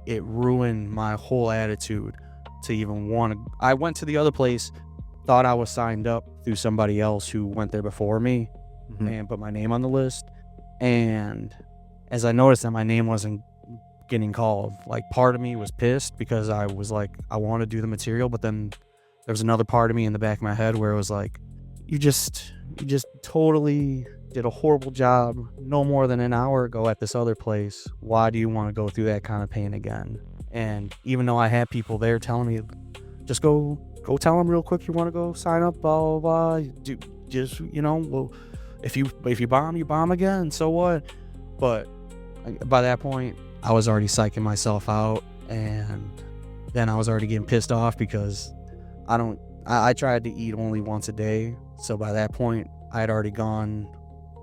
S1: it ruined my whole attitude to even want to. I went to the other place, thought I was signed up through somebody else who went there before me, and put my name on the list. And as I noticed that my name wasn't getting called, like, part of me was pissed because I was like, I want to do the material, but then there was another part of me in the back of my head where it was like, you just totally did a horrible job no more than an hour ago at this other place. Why do you want to go through that kind of pain again? And even though I had people there telling me, just go tell them real quick you want to go sign up, blah, blah, blah. just, well, if you bomb, you bomb again, so what? But by that point, I was already psyching myself out, and then I was already getting pissed off because I tried to eat only once a day. So by that point, I had already gone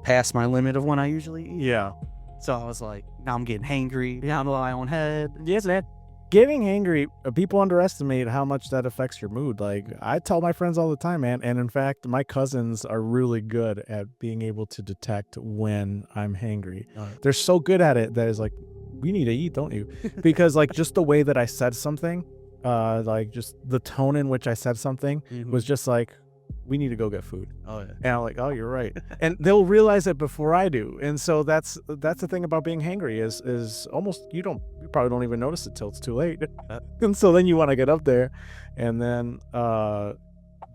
S1: past my limit of when I usually eat.
S2: Yeah.
S1: So I was like, now I'm getting hangry down to my own head.
S2: Yes, man. Getting angry, people underestimate how much that affects your mood. Like, I tell my friends all the time, man. And in fact, my cousins are really good at being able to detect when I'm hangry. They're so good at it that it's like, we need to eat, don't you? Because like just the way that I said something, like just the tone in which I said something was just like, we need to go get food.
S1: Oh yeah.
S2: And I'm like, oh, you're right. And they'll realize it before I do. And so that's the thing about being hangry is almost you probably don't even notice it till it's too late. And so then you want to get up there and then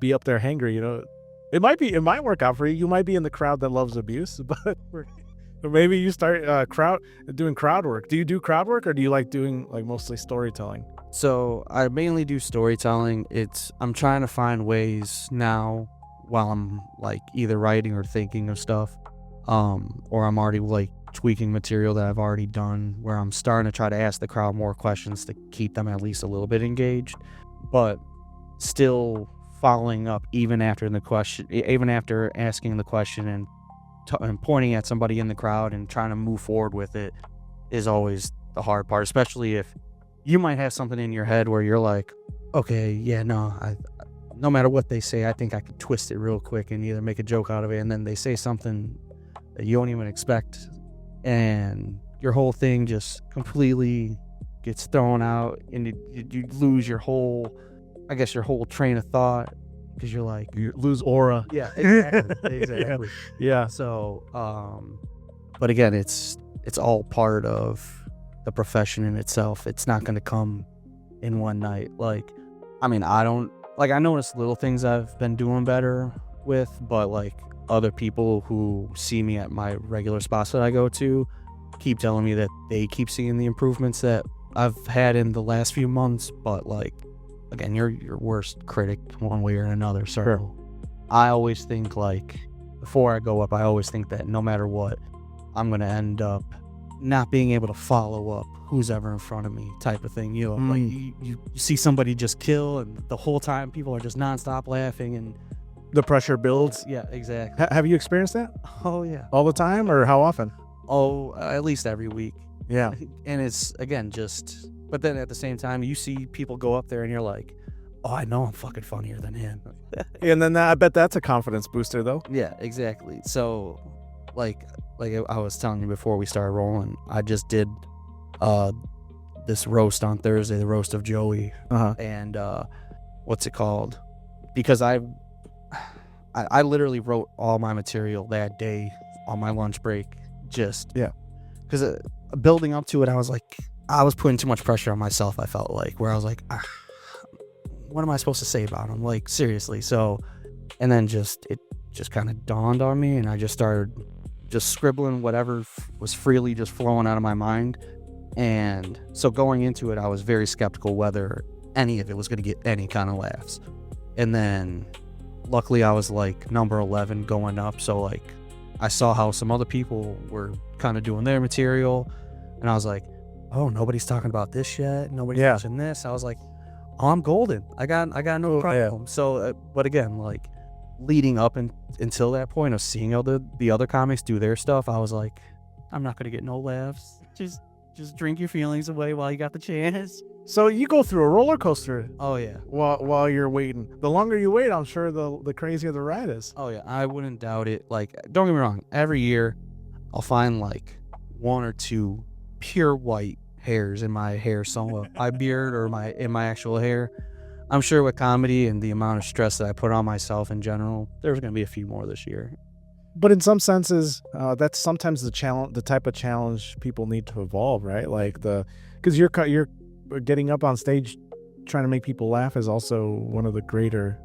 S2: be up there hangry, It might work out for you. You might be in the crowd that loves abuse, but maybe you start doing crowd work. Do you do crowd work, or do you like doing like mostly storytelling?
S1: So I mainly do storytelling. I'm trying to find ways now while I'm like either writing or thinking of stuff, or I'm already like tweaking material that I've already done, where I'm starting to try to ask the crowd more questions to keep them at least a little bit engaged, but still following up even after asking the question and pointing at somebody in the crowd and trying to move forward with it is always the hard part, especially if you might have something in your head where you're like, okay, yeah, no matter what they say, I think I could twist it real quick and either make a joke out of it, and then they say something that you don't even expect, and your whole thing just completely gets thrown out, and you lose your whole train of thought, because you're like,
S2: you lose aura.
S1: Yeah, exactly.
S2: Yeah.
S1: So, but again, it's all part of the profession in itself. It's not going to come in one night. Like, I mean, I notice little things I've been doing better with, but like other people who see me at my regular spots that I go to keep telling me that they keep seeing the improvements that I've had in the last few months. But like, again, you're your worst critic one way or another. So
S2: sure.
S1: I always think, like, before I go up, I always think that no matter what, I'm going to end up not being able to follow up who's ever in front of me, type of thing. Like you see somebody just kill, and the whole time people are just nonstop laughing, and
S2: the pressure builds.
S1: Yeah, exactly.
S2: Have you experienced that?
S1: Oh yeah.
S2: All the time, or how often?
S1: Oh, at least every week.
S2: Yeah.
S1: And it's, again, but then at the same time, you see people go up there and you're like, oh, I know I'm fucking funnier than him.
S2: And then I bet that's a confidence booster, though.
S1: Yeah, exactly. So like I was telling you before we started rolling, I just did this roast on Thursday, the roast of Joey. And what's it called? Because I literally wrote all my material that day on my lunch break. Because building up to it, I was like, I was putting too much pressure on myself, I felt like, where I was like, what am I supposed to say about him? Like, seriously. So, and then it just kind of dawned on me, and I just started just scribbling whatever was freely just flowing out of my mind. And so going into it, I was very skeptical whether any of it was going to get any kind of laughs. And then luckily I was like number 11 going up. So like I saw how some other people were kind of doing their material, and I was like, oh, nobody's talking about this yet. Nobody's mentioning this. I was like, oh, I'm golden. I got no problem. Yeah. So, but again, like leading up until that point of seeing the other comics do their stuff, I was like, I'm not gonna get no laughs. Just drink your feelings away while you got the chance.
S2: So you go through a roller coaster.
S1: Oh yeah.
S2: While you're waiting, the longer you wait, I'm sure the crazier the ride is.
S1: Oh yeah, I wouldn't doubt it. Like, don't get me wrong. Every year, I'll find like one or two pure white hairs in my hair, somewhere, my beard or in my actual hair. I'm sure with comedy and the amount of stress that I put on myself in general, there's gonna be a few more this year.
S2: But in some senses, that's sometimes the type of challenge people need to evolve, right? Like because you're getting up on stage trying to make people laugh is also one of the greater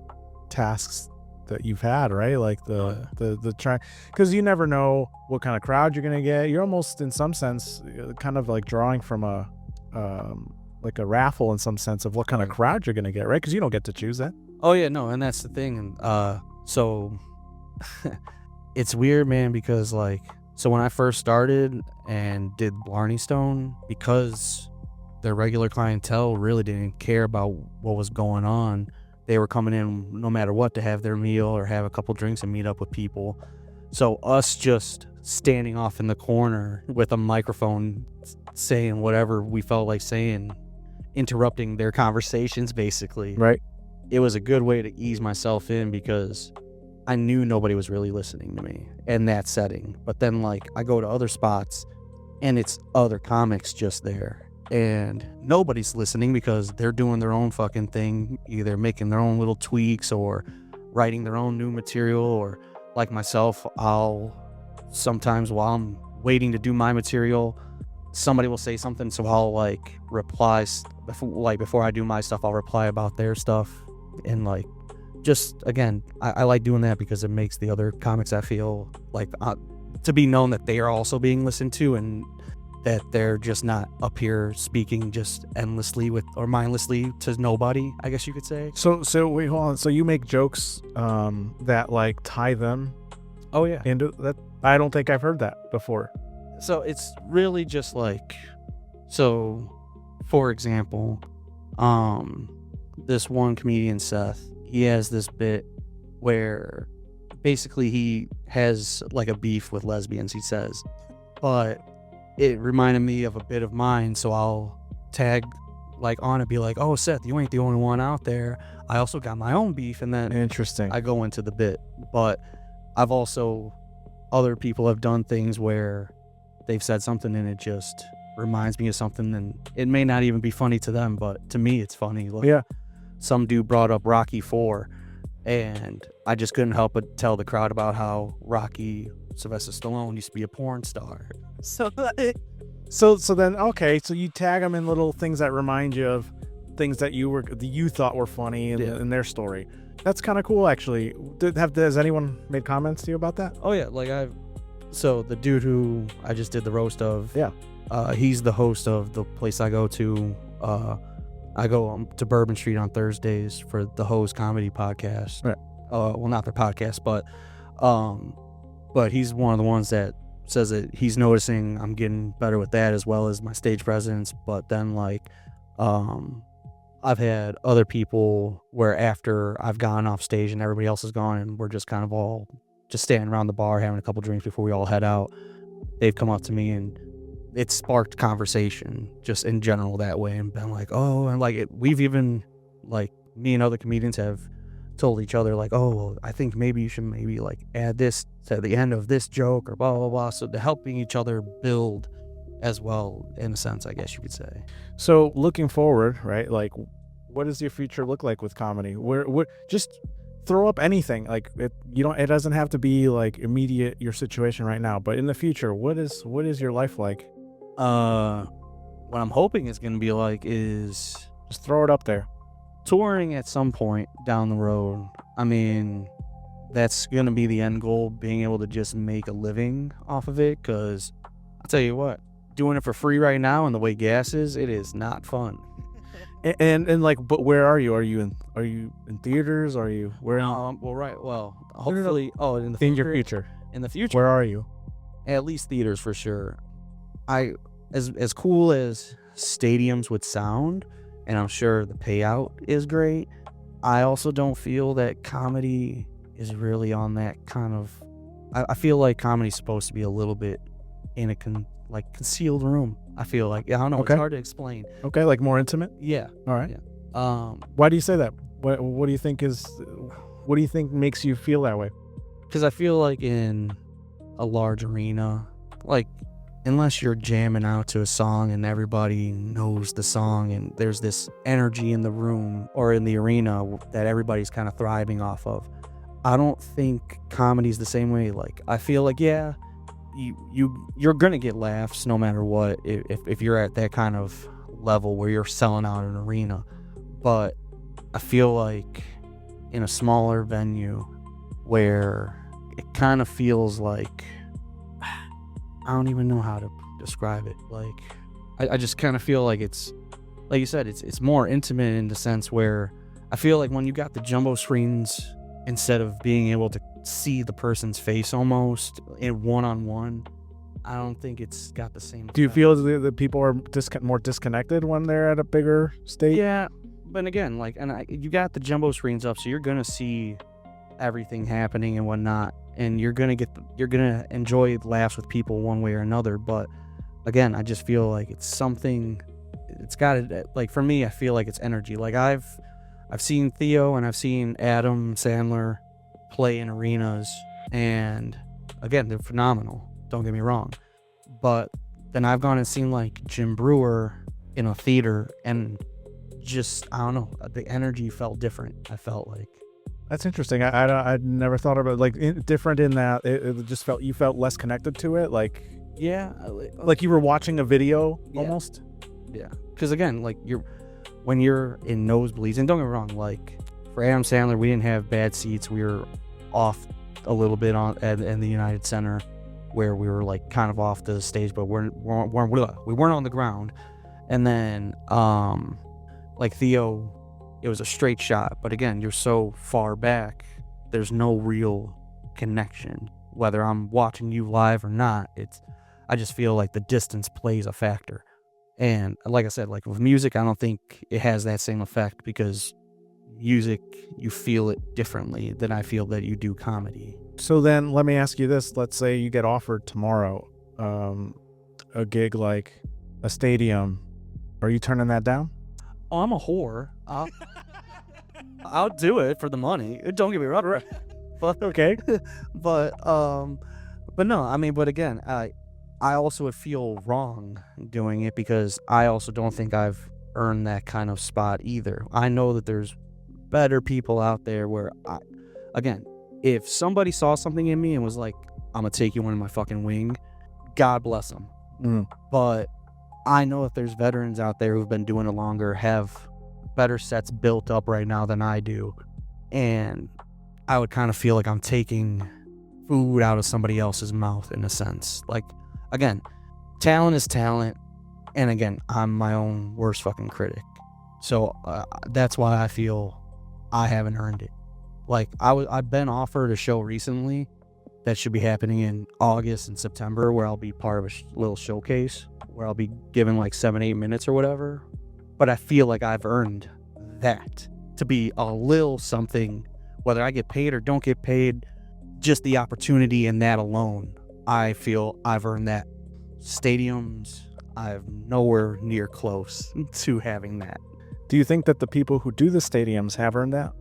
S2: tasks that you've had, right? Like the try, because you never know what kind of crowd you're gonna get. You're almost, in some sense, kind of like drawing from a raffle in some sense of what kind of crowd you're gonna get, right? Because you don't get to choose that.
S1: Oh yeah, no, and that's the thing. And so It's weird, man, because like, so when I first started and did Blarney Stone, because their regular clientele really didn't care about what was going on. They were coming in no matter what to have their meal or have a couple drinks and meet up with people. So us just standing off in the corner with a microphone saying whatever we felt like saying, interrupting their conversations basically.
S2: Right.
S1: It was a good way to ease myself in because I knew nobody was really listening to me in that setting. But then like I go to other spots and it's other comics just there. And nobody's listening because they're doing their own fucking thing, either making their own little tweaks or writing their own new material. Or like myself, I'll sometimes while I'm waiting to do my material, somebody will say something, so I'll like reply before I do my stuff, I'll reply about their stuff. And like, just again, I like doing that because it makes the other comics, I feel like, to be known that they are also being listened to and that they're just not up here speaking just endlessly or mindlessly to nobody, I guess you could say.
S2: So wait, hold on. So you make jokes that like tie them
S1: Oh yeah.
S2: into that? I don't think I've heard that before.
S1: So it's really just like, so for example, this one comedian, Seth, he has this bit where basically he has like a beef with lesbians, he says, but it reminded me of a bit of mine, so I'll tag like on it, be like, oh Seth, you ain't the only one out there, I also got my own beef, and then
S2: Interesting.
S1: I go into the bit. But I've also, other people have done things where they've said something and it just reminds me of something, and it may not even be funny to them, but to me it's funny. Like,
S2: Yeah.
S1: some dude brought up Rocky 4 and I just couldn't help but tell the crowd about how Rocky Sylvester Stallone used to be a porn star.
S2: So then okay, so you tag them in little things that remind you of things that you thought were funny in their story. That's kind of cool, actually. Has anyone made comments to you about that?
S1: Oh yeah, like so the dude who I just did the roast of,
S2: Yeah.
S1: He's the host of the place I go to. I go to Bourbon Street on Thursdays for the Hose Comedy Podcast.
S2: Right.
S1: Well, not their podcast, but he's one of the ones that says that he's noticing I'm getting better with that as well as my stage presence. But then like, I've had other people where after I've gone off stage and everybody else is gone and we're just kind of all just standing around the bar having a couple drinks before we all head out, they've come up to me and it sparked conversation just in general that way, and been like, oh, and like we've even, like, me and other comedians have told each other like, oh, well, I think maybe you should maybe like add this to the end of this joke or blah blah blah, so they're helping each other build as well, in a sense, I guess you could say.
S2: So looking forward, right? Like, what does your future look like with comedy? Where just throw up anything. Like it doesn't have to be like immediate your situation right now, but in the future, what is your life like?
S1: What I'm hoping it's gonna be like is
S2: Just throw it up there.
S1: touring at some point down the road. I mean, that's gonna be the end goal, being able to just make a living off of it, because I'll tell you what, doing it for free right now and the way gas is, it is not fun.
S2: And like, but where are you? Are you in theaters? Are you where?
S1: Hopefully, in the
S2: In your future.
S1: In the future,
S2: Where are you?
S1: at least theaters for sure. As cool as stadiums would sound, and I'm sure the payout is great, I also don't feel that comedy is really on that kind of. I feel like comedy's supposed to be a little bit in a concealed room. I feel like, I don't know,
S2: Okay.
S1: It's hard to explain.
S2: Okay, like more intimate.
S1: Yeah.
S2: All right.
S1: Yeah.
S2: Why do you say that? What do you think makes you feel that way?
S1: Because I feel like in a large arena, like, unless you're jamming out to a song and everybody knows the song and there's this energy in the room or in the arena that everybody's kind of thriving off of, I don't think comedy's the same way. Like, I feel like, yeah, you're gonna get laughs no matter what if you're at that kind of level where you're selling out an arena. But I feel like in a smaller venue where it kind of feels like, I don't even know how to describe it. Like, I just kind of feel like it's, like you said, it's more intimate in the sense where I feel like when you got the jumbo screens, instead of being able to see the person's face almost in one-on-one. I don't think it's got the same
S2: Do you
S1: effect.
S2: feel that people are more disconnected when they're at a bigger stage?
S1: Yeah, but again, like, you got the jumbo screens up, so you're gonna see everything happening and whatnot, and you're gonna enjoy laughs with people one way or another. But again, I just feel like it's something. It's got it. Like, for me, I feel like it's energy. Like, I've seen Theo and I've seen Adam Sandler play in arenas, and again, they're phenomenal. Don't get me wrong, but then I've gone and seen like Jim Brewer in a theater, and just, I don't know, the energy felt different. I felt like,
S2: That's interesting. I'd never thought about it, different in that it just you felt less connected to it, like
S1: yeah,
S2: you were watching a video
S1: Yeah.
S2: almost.
S1: yeah. Because again, like, when you're in nosebleeds, and don't get me wrong, like, for Adam Sandler, we didn't have bad seats. We were off a little bit in the United Center, where we were like kind of off the stage, but we weren't on the ground. And then like Theo, it was a straight shot, but again, you're so far back, there's no real connection. Whether I'm watching you live or not, I just feel like the distance plays a factor. And like I said, like with music, I don't think it has that same effect, because music, you feel it differently than I feel that you do comedy.
S2: So then let me ask you this. Let's say you get offered tomorrow a gig like a stadium. Are you turning that down?
S1: Oh, I'm a whore. I'll do it for the money. Don't get me wrong. But
S2: Okay.
S1: but no, I mean, but again, I also would feel wrong doing it, because I also don't think I've earned that kind of spot either. I know that there's better people out there where again, if somebody saw something in me and was like, I'm gonna take you under my fucking wing, God bless them. But I know if there's veterans out there who've been doing it longer, have better sets built up right now than I do, and I would kind of feel like I'm taking food out of somebody else's mouth in a sense. Like, again, talent is talent, and again, I'm my own worst fucking critic. So that's why I feel I haven't earned it. Like, I've been offered a show recently that should be happening in August and September, where I'll be part of a little showcase where I'll be given like 7-8 minutes or whatever. But I feel like I've earned that, to be a little something, whether I get paid or don't get paid, just the opportunity in that alone, I feel I've earned that. Stadiums, I'm nowhere near close to having that.
S2: Do you think that the people who do the stadiums have earned that?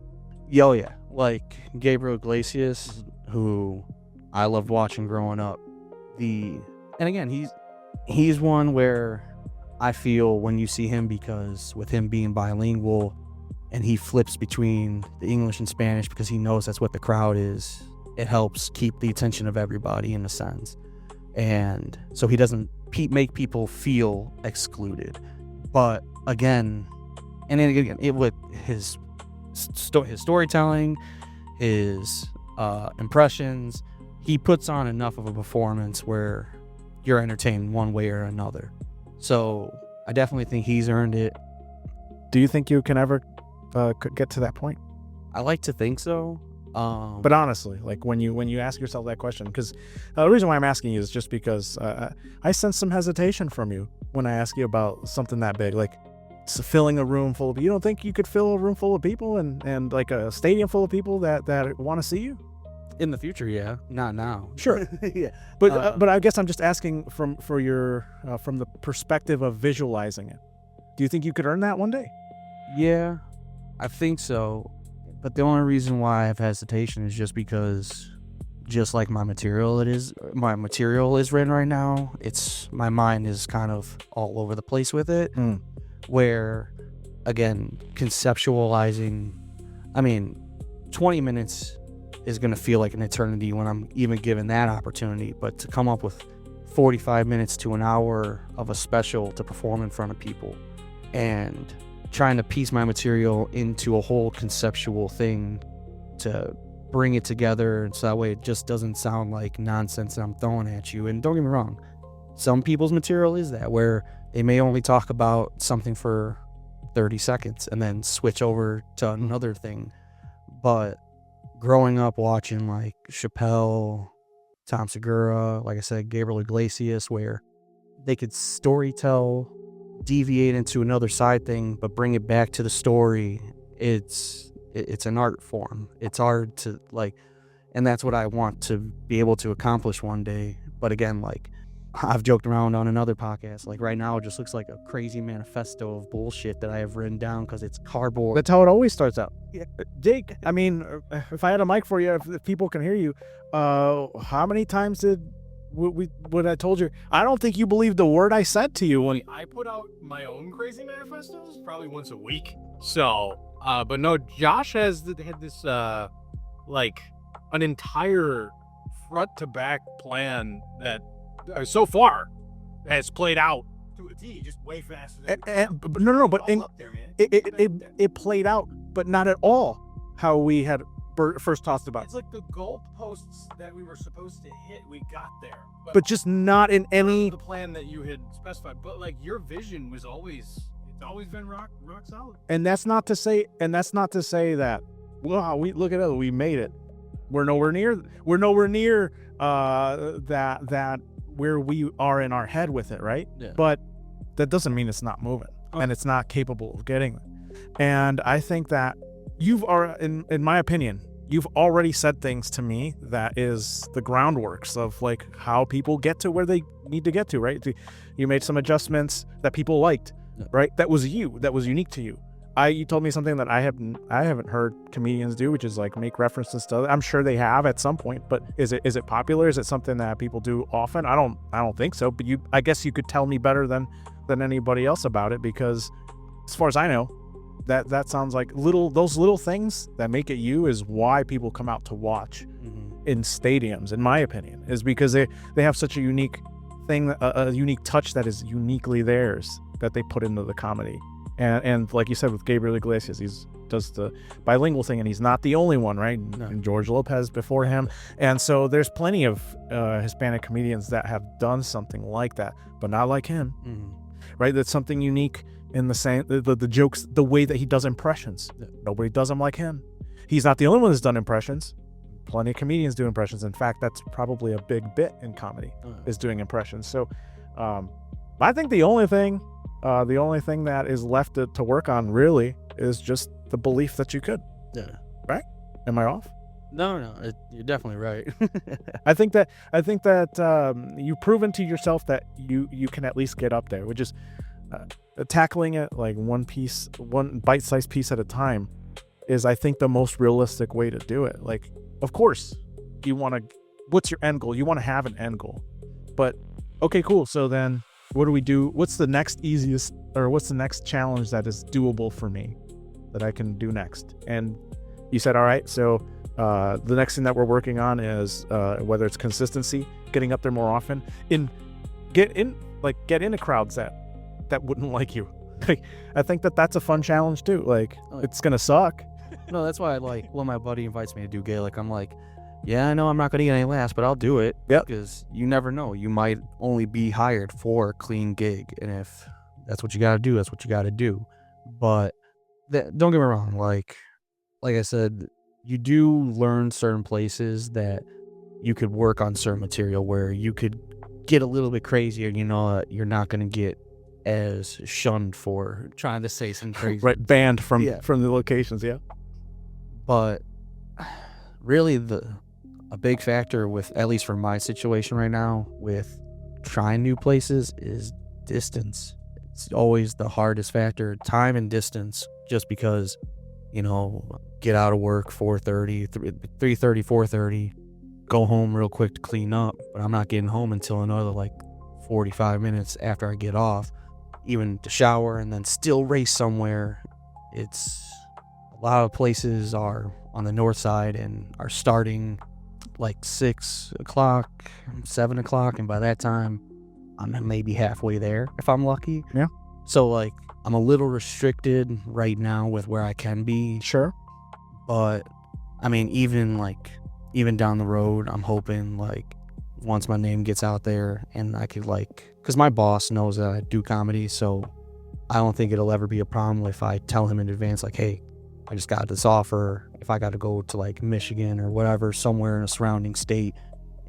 S1: Yo, yeah. Like Gabriel Iglesias, who I loved watching growing up. And again, he's one where I feel when you see him, because with him being bilingual and he flips between the English and Spanish because he knows that's what the crowd is, it helps keep the attention of everybody in a sense. And so he doesn't make people feel excluded. But again, and then again, with his storytelling, his impressions, he puts on enough of a performance where you're entertained one way or another. So I definitely think he's earned it.
S2: Do you think you can ever get to that point?
S1: I like to think so.
S2: But honestly, like when you ask yourself that question, because the reason why I'm asking you is just because I sense some hesitation from you when I ask you about something that big, like filling a room full of. You don't think you could fill a room full of people and like a stadium full of people that want to see you?
S1: In the future, yeah, not now.
S2: Sure.
S1: Yeah,
S2: But I guess I'm just asking from the perspective of visualizing it. Do you think you could earn that one day?
S1: Yeah, I think so. But the only reason why I have hesitation is just because, just like my material is written right now, my mind is kind of all over the place with it. Where, again, conceptualizing, 20 minutes is going to feel like an eternity when I'm even given that opportunity. But to come up with 45 minutes to an hour of a special to perform in front of people, and trying to piece my material into a whole conceptual thing to bring it together, and so that way it just doesn't sound like nonsense that I'm throwing at you. And don't get me wrong, some people's material is that, where they may only talk about something for 30 seconds and then switch over to another thing. But growing up watching like Chappelle, Tom Segura, like I said, Gabriel Iglesias, where they could story tell, deviate into another side thing, but bring it back to the story. It's an art form. It's hard to like, and that's what I want to be able to accomplish one day. But again, like I've joked around on another podcast, like right now it just looks like a crazy manifesto of bullshit that I have written down because it's cardboard.
S2: That's how it always starts out. Jake, I mean, if I had a mic for you, if people can hear you, how many times did what I told you? I don't think you believed the word I said to you when
S3: I put out my own crazy manifestos probably once a week. So, but no, Josh had this like an entire front to back plan that so far has played out
S4: to a T, just way faster.
S2: But it played out, but not at all how we had first talked about.
S4: It's like the goalposts that we were supposed to hit, we got there,
S2: but just not in any
S4: the plan that you had specified. But like your vision was always been rock solid.
S2: And that's not to say that, wow, we look at it, we made it. We're nowhere near that where we are in our head with it, right?
S1: Yeah.
S2: But that doesn't mean it's not moving and it's not capable of getting it. And I think that in my opinion, you've already said things to me that is the groundworks of like how people get to where they need to get to, right? You made some adjustments that people liked, right? That was unique to you. You told me something that I haven't heard comedians do, which is like make references to. I'm sure they have at some point, but is it popular? Is it something that people do often? I don't think so. But I guess you could tell me better than anybody else about it, because as far as I know, that sounds like those little things that make it you is why people come out to watch in stadiums. In my opinion, is because they have such a unique thing, a unique touch that is uniquely theirs that they put into the comedy. And like you said with Gabriel Iglesias, he does the bilingual thing, and he's not the only one, right?
S1: No.
S2: And George Lopez before him. And so there's plenty of Hispanic comedians that have done something like that, but not like him, right? That's something unique in the same, the jokes, the way that he does impressions. Yeah. Nobody does them like him. He's not the only one that's done impressions. Plenty of comedians do impressions. In fact, that's probably a big bit in comedy, is doing impressions. So I think the only thing that is left to work on really is just the belief that you could.
S1: Yeah.
S2: Right? Am I off?
S1: No, you're definitely right.
S2: I think that you've proven to yourself that you can at least get up there, which is tackling it like one bite-sized piece at a time is, I think, the most realistic way to do it. Like, of course, what's your end goal? You want to have an end goal. But, okay, cool. So then what do we do? What's the next challenge that is doable for me that I can do next? And you said, all right, so the next thing that we're working on is whether it's consistency, getting up there more often, get into crowds that wouldn't like you. Like, I think that's a fun challenge too. Like, it's gonna suck.
S1: No, that's why I like when my buddy invites me to do Gaelic, I'm like, yeah, I know I'm not gonna get any laughs, but I'll do it.
S2: Yep.
S1: Because you never know. You might only be hired for a clean gig, and if that's what you gotta do, that's what you gotta do. But don't get me wrong, like I said, you do learn certain places that you could work on certain material where you could get a little bit crazier. You know, you're not gonna get as shunned for trying to say some crazy,
S2: right? Banned from the locations, yeah.
S1: But really, a big factor with, at least for my situation right now, with trying new places is distance. It's always the hardest factor, time and distance, just because, you know, get out of work 3:30, 4:30, go home real quick to clean up, but I'm not getting home until another like 45 minutes after I get off, even to shower and then still race somewhere. It's a lot of places are on the north side and are starting like 6 o'clock, 7 o'clock, and by that time I'm maybe halfway there if I'm lucky.
S2: Yeah.
S1: So like I'm a little restricted right now with where I can be.
S2: Sure.
S1: But I mean, even down the road, I'm hoping like once my name gets out there and I could because my boss knows that I do comedy, so I don't think it'll ever be a problem if I tell him in advance, like, hey, I just got this offer. If I got to go to like Michigan or whatever, somewhere in a surrounding state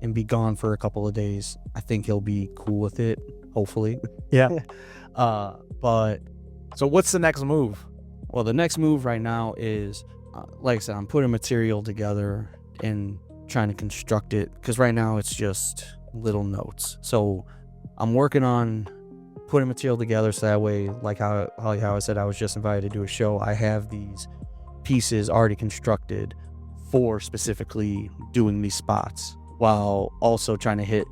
S1: and be gone for a couple of days, I think he'll be cool with it, hopefully.
S2: Yeah.
S1: But
S2: So what's the next move?
S1: well, the next move right now is, like I said, I'm putting material together and trying to construct it, because right now it's just little notes. So I'm working on putting material together so that way, like how I said I was just invited to do a show, I have these pieces already constructed for specifically doing these spots, while also trying to hit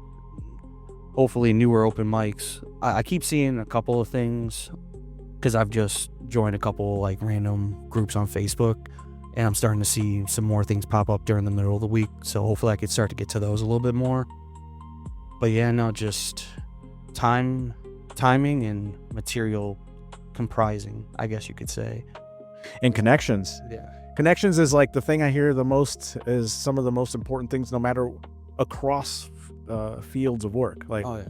S1: hopefully newer open mics. I keep seeing a couple of things because I've just joined a couple like random groups on Facebook, and I'm starting to see some more things pop up during the middle of the week, so hopefully I could start to get to those a little bit more. But yeah, no, just timing and material comprising, I guess you could say.
S2: And connections.
S1: Yeah.
S2: Connections is like the thing I hear the most, is some of the most important things, no matter across fields of work. Like,
S1: Oh yeah.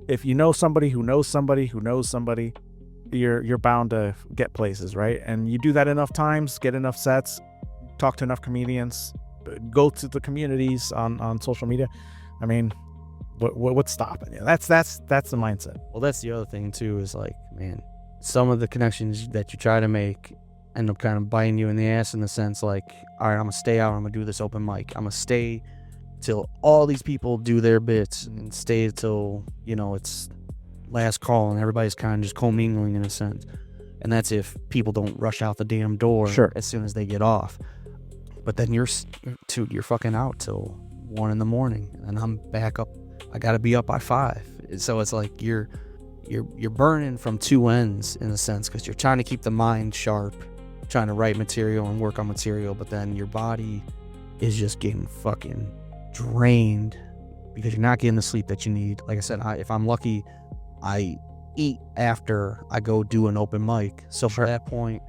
S2: if you know somebody who knows somebody who knows somebody, you're bound to get places, right? And you do that enough times, get enough sets, talk to enough comedians, go to the communities on social media. I mean, what's stopping you? That's the mindset.
S1: Well, that's the other thing too, is like, man, some of the connections that you try to make end up kind of biting you in the ass, in the sense like, all right, I'm gonna stay out, I'm gonna do this open mic, I'm gonna stay till all these people do their bits, and stay till, you know, it's last call and everybody's kind of just commingling in a sense. And that's if people don't rush out the damn door
S2: Sure.
S1: as soon as they get off. But then you're fucking out till 1 a.m, and I'm back up. I gotta be up by 5. So it's like you're burning from two ends in a sense, because you're trying to keep the mind sharp, trying to write material and work on material, but then your body is just getting fucking drained because you're not getting the sleep that you need. Like I said, if I'm lucky, I eat after I go do an open mic. So for that point,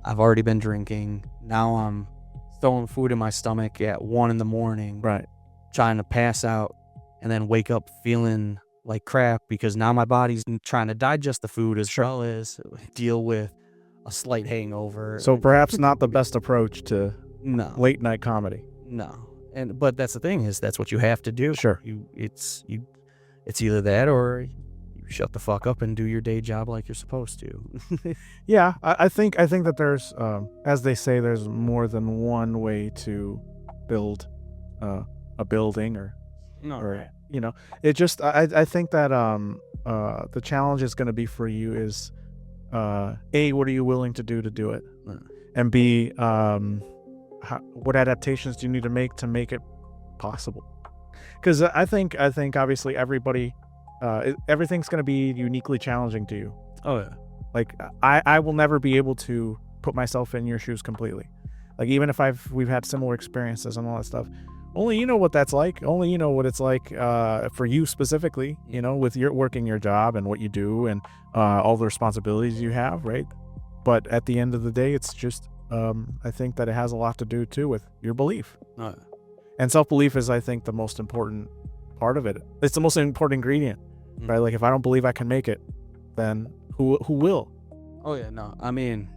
S1: I've already been drinking. Now I'm throwing food in my stomach at 1 a.m,
S2: Right.
S1: trying to pass out, and then wake up feeling like crap, because now my body's trying to digest the food as well as deal with a slight hangover.
S2: So perhaps not the best approach to
S1: No.
S2: late night comedy.
S1: No. But that's the thing, is that's what you have to do.
S2: Sure.
S1: It's either that or you shut the fuck up and do your day job like you're supposed to.
S2: Yeah, I think that there's, as they say, there's more than one way to build a building, or you know, it just, I think that the challenge is going to be for you is, A, what are you willing to do it, and B, what adaptations do you need to make it possible? Because I think obviously everybody, everything's going to be uniquely challenging to you.
S1: Oh yeah.
S2: Like I will never be able to put myself in your shoes completely. Like, even if we've had similar experiences and all that stuff, only you know what that's like. Only you know what it's like for you specifically, you know, with your working your job and what you do and all the responsibilities you have, right? But at the end of the day, it's just I think that it has a lot to do too with your belief.
S1: Oh,
S2: And self-belief is, I think, the most important part of it. It's the most important ingredient, right? Like, if I don't believe I can make it, then who will?
S1: oh yeah, no. I mean,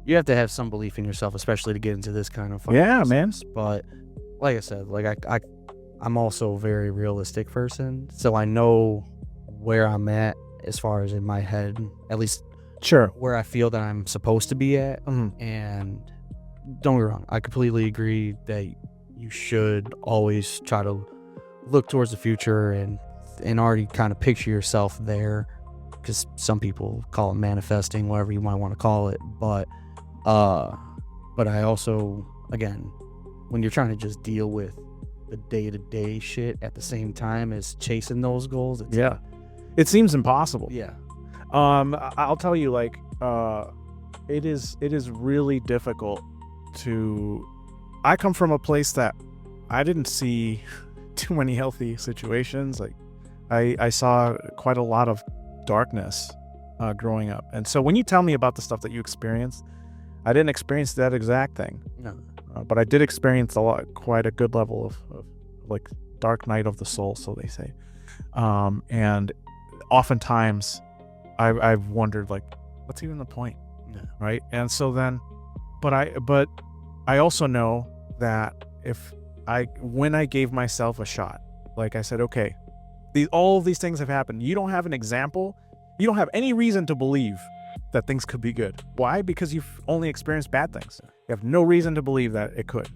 S1: you have to have some belief in yourself, especially to get into this kind of fucking
S2: Yeah, man.
S1: business. But like I said, like I'm also a very realistic person, so I know where I'm at as far as in my head, at least
S2: Sure.
S1: where I feel that I'm supposed to be at. And don't get me wrong, I completely agree that you should always try to look towards the future and already kind of picture yourself there, because some people call it manifesting, whatever you might want to call it. But I also, again, when you're trying to just deal with the day-to-day shit at the same time as chasing those goals, it's
S2: Yeah. It seems impossible.
S1: yeah.
S2: I'll tell you, like, it is really difficult to. I come from a place that I didn't see too many healthy situations. Like, I saw quite a lot of darkness growing up, and so when you tell me about the stuff that you experienced, I didn't experience that exact thing,
S1: No.
S2: but I did experience quite a good level of like dark night of the soul, so they say, and oftentimes I've wondered, like, what's even the point?
S1: Yeah.
S2: Right? And so then but I also know that when I gave myself a shot, like I said, okay, all of these things have happened. You don't have an example. You don't have any reason to believe that things could be good. Why? Because you've only experienced bad things. You have no reason to believe that it could.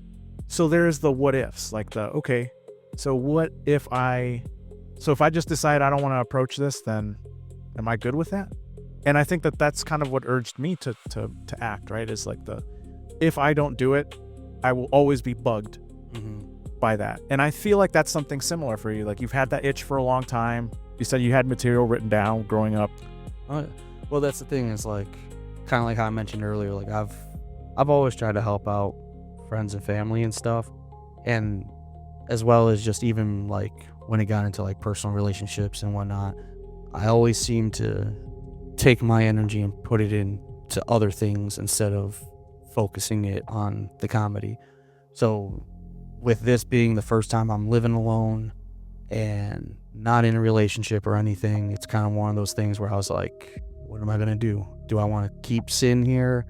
S2: So there's the what ifs, like okay, so what if if I just decide I don't want to approach this, then am I good with that? And I think that that's kind of what urged me to act, right? Is like if I don't do it, I will always be bugged by that. And I feel like that's something similar for you. Like you've had that itch for a long time. You said you had material written down growing up.
S1: Well, that's the thing, is like kind of like how I mentioned earlier, like I've always tried to help out friends and family and stuff, and as well as just even like when it got into like personal relationships and whatnot, I always seem to take my energy and put it into other things instead of focusing it on the comedy. So with this being the first time I'm living alone and not in a relationship or anything, it's kind of one of those things where I was like, what am I going to do? Do I want to keep sitting here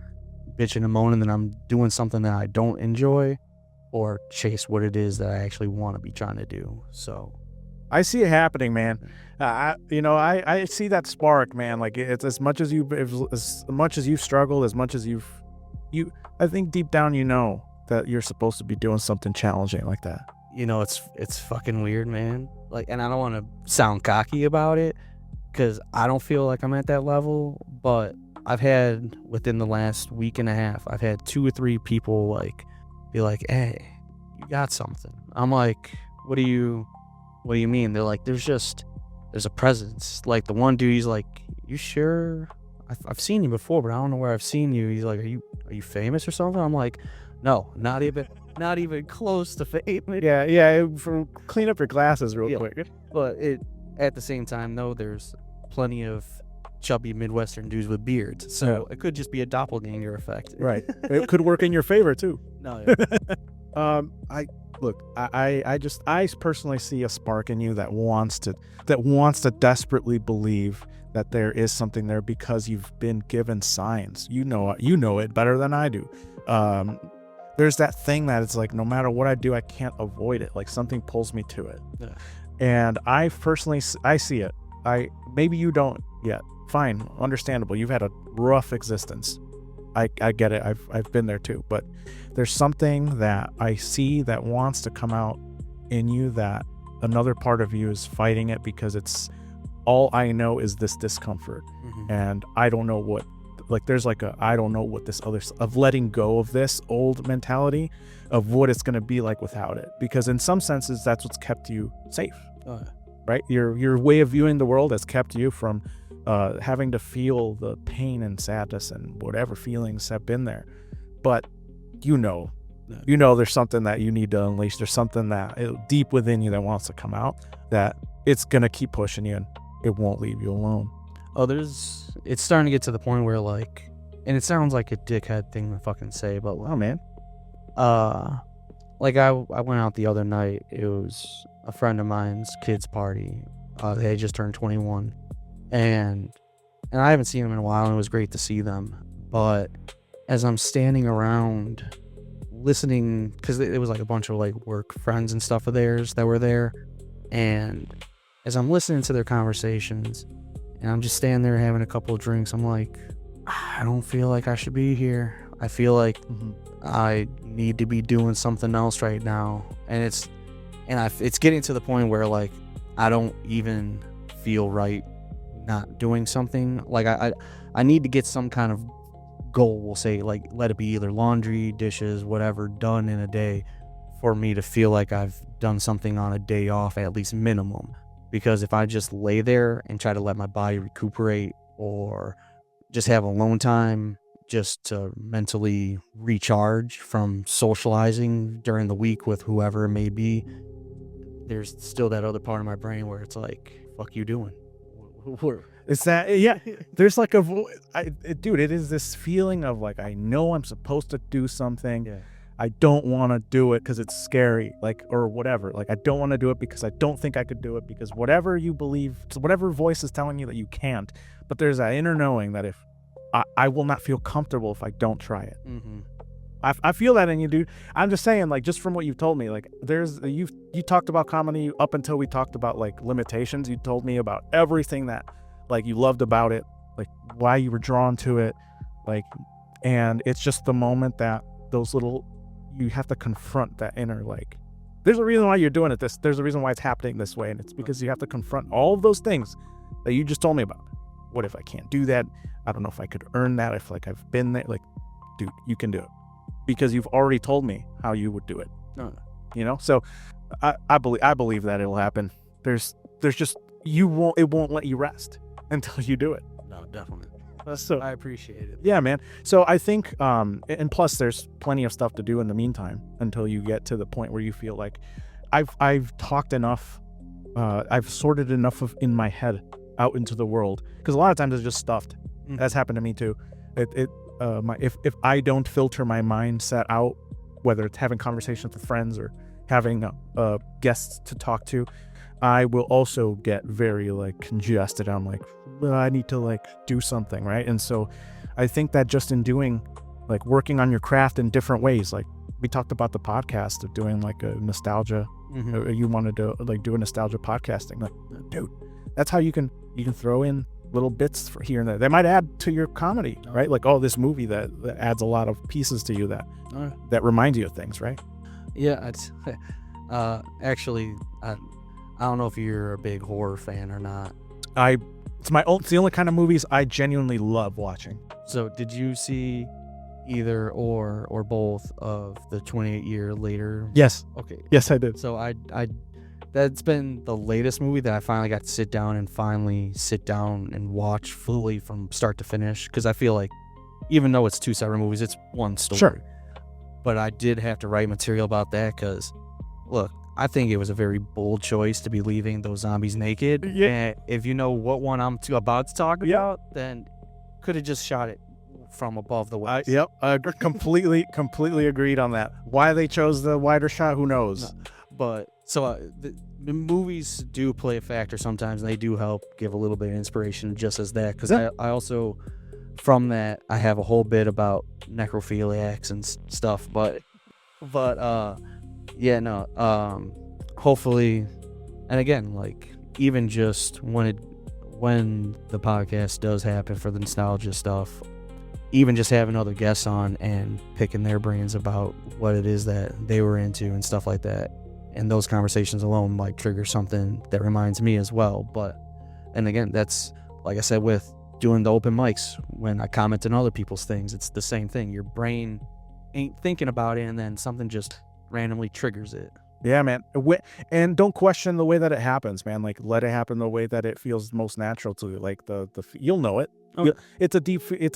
S1: bitching and moaning that I'm doing something that I don't enjoy, or chase what it is that I actually want to be trying to do? So
S2: I see it happening, man. I see that spark, man. Like it's as much as you've struggled, as much as I think deep down you know that you're supposed to be doing something challenging like that.
S1: It's fucking weird, man. Like, and I don't want to sound cocky about it, because I don't feel like I'm at that level, but I've had, within the last week and a half, I've had 2 or 3 people like be like, hey, you got something. I'm like, what do you mean? They're like, there's a presence. Like the one dude, he's like, you sure? I've seen you before, but I don't know where I've seen you. He's like, are you famous or something? I'm like, no, not even close to famous.
S2: Yeah. Clean up your glasses real quick.
S1: But at the same time, though, there's plenty of chubby Midwestern dudes with beards, so it could just be a doppelganger effect. Right.
S2: It could work in your favor too.
S1: No.
S2: I personally see a spark in you that wants to desperately believe that there is something there, because you've been given signs. You know it better than I do. There's that thing that it's like, no matter what I do, I can't avoid it. Like something pulls me to it. Yeah. And I see it. Maybe you don't yet. Fine, understandable. You've had a rough existence. I get it. I've been there too. But there's something that I see that wants to come out in you, that another part of you is fighting it, because it's all I know is this discomfort. And I don't know what, like there's like I don't know what this other, of letting go of this old mentality of what it's going to be like without it. Because in some senses, that's what's kept you safe. Right? Your way of viewing the world has kept you from having to feel the pain and sadness and whatever feelings have been there. But there's something that you need to unleash. There's something that deep within you that wants to come out, that it's gonna keep pushing you and it won't leave you alone.
S1: It's starting to get to the point where, like, and it sounds like a dickhead thing to fucking say, but wow, man. Like I went out the other night. It was a friend of mine's kid's party. They had just turned 21. And I haven't seen them in a while, and it was great to see them. But as I'm standing around listening, because it was like a bunch of like work friends and stuff of theirs that were there, and as I'm listening to their conversations, and I'm just standing there having a couple of drinks, I'm like, I don't feel like I should be here. I feel like I need to be doing something else right now. And it's getting to the point where like I don't even feel right not doing something. Like I need to get some kind of goal, we'll say, like let it be either laundry, dishes, whatever, done in a day, for me to feel like I've done something on a day off, at least minimum. Because if I just lay there and try to let my body recuperate, or just have alone time just to mentally recharge from socializing during the week with whoever it may be, there's still that other part of my brain where it's like, fuck you doing?
S2: It's that, yeah, there's like dude, it is this feeling of like, I know I'm supposed to do something. Yeah. I don't want to do it because it's scary, like, or whatever. Like, I don't want to do it because I don't think I could do it, because whatever you believe, whatever voice is telling you that you can't, but there's that inner knowing that if I will not feel comfortable if I don't try it. I feel that in you, dude. I'm just saying, like, just from what you've told me, like, you talked about comedy up until we talked about like limitations. You told me about everything that like you loved about it, like why you were drawn to it, like, and it's just the moment that you have to confront that inner, like, there's a reason why you're doing it. There's a reason why it's happening this way, and it's because you have to confront all of those things that you just told me about. What if I can't do that? I don't know if I could earn that. If like I've been there, like, dude, you can do it because you've already told me how you would do it. You know, so I believe that it'll happen. There's just it won't let you rest until you do it.
S1: No, definitely.
S2: So
S1: I appreciate it.
S2: Yeah, man. So I think, and plus there's plenty of stuff to do in the meantime until you get to the point where you feel like I've talked enough, I've sorted enough of in my head out into the world, because a lot of times it's just stuffed. That's happened to me too. If I don't filter my mindset out, whether it's having conversations with friends or having guests to talk to, I will also get very like congested. I'm like, well, I need to like do something, right? And so I think that just in doing, like, working on your craft in different ways, like we talked about the podcast of doing like a nostalgia, you wanted to like do a nostalgia podcasting, like, dude, that's how you can throw in little bits for here and there. They might add to your comedy, right? Like, oh, this movie that adds a lot of pieces to you that remind you of things, right?
S1: Yeah, it's actually, I don't know if you're a big horror fan or not.
S2: It's the only kind of movies I genuinely love watching.
S1: So did you see either or both of the 28 Year Later?
S2: Yes.
S1: Okay.
S2: Yes, I did.
S1: So I that's been the latest movie that I finally got to sit down and watch fully from start to finish, because I feel like even though it's two separate movies, it's one story.
S2: Sure.
S1: But I did have to write material about that because, look, I think it was a very bold choice to be leaving those zombies naked.
S2: Yeah.
S1: And if you know what one I'm about to talk about, then could have just shot it from above the waist.
S2: Yep. Completely agreed on that. Why they chose the wider shot, who knows?
S1: No. But so the movies do play a factor sometimes, and they do help give a little bit of inspiration just as that. Because I also, from that, I have a whole bit about necrophiliacs and stuff. But yeah, no. Hopefully, and again, like, even just when the podcast does happen for the nostalgia stuff, even just having other guests on and picking their brains about what it is that they were into and stuff like that, and those conversations alone might trigger something that reminds me as well. But, and again, that's, like I said, with doing the open mics, when I comment on other people's things, it's the same thing. Your brain ain't thinking about it, and then something just randomly triggers it.
S2: Yeah, man. And don't question the way that it happens, man. Like, let it happen the way that it feels most natural to you. Like, you'll know it.
S1: Okay.
S2: It's a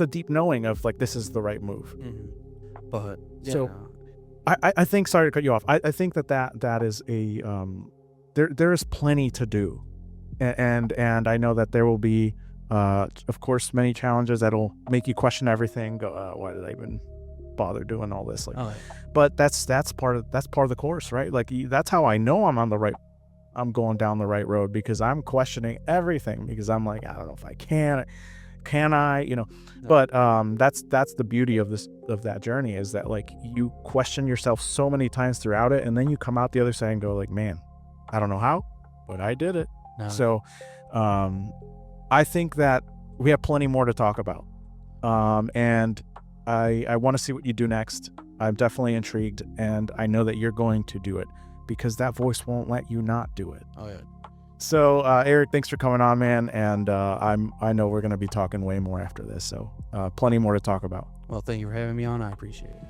S2: deep knowing of, like, this is the right move.
S1: But yeah,
S2: so
S1: no.
S2: I think, sorry to cut you off, I think that is a there is plenty to do, and I know that there will be of course many challenges that'll make you question everything. Go, why did I even bother doing all this? Like, but that's part of the course, right? Like, that's how I know I'm going down the right road, because I'm questioning everything, because I'm like, I don't know if I can I, you know. But that's the beauty of that journey, is that, like, you question yourself so many times throughout it, and then you come out the other side and go, like, man, I don't know how, but I did it.
S1: No.
S2: So I think that we have plenty more to talk about, and I want to see what you do next. I'm definitely intrigued, and I know that you're going to do it, because that voice won't let you not do it.
S1: Oh yeah.
S2: So, Erik, thanks for coming on, man. And I know we're going to be talking way more after this. So plenty more to talk about.
S1: Well, thank you for having me on. I appreciate it.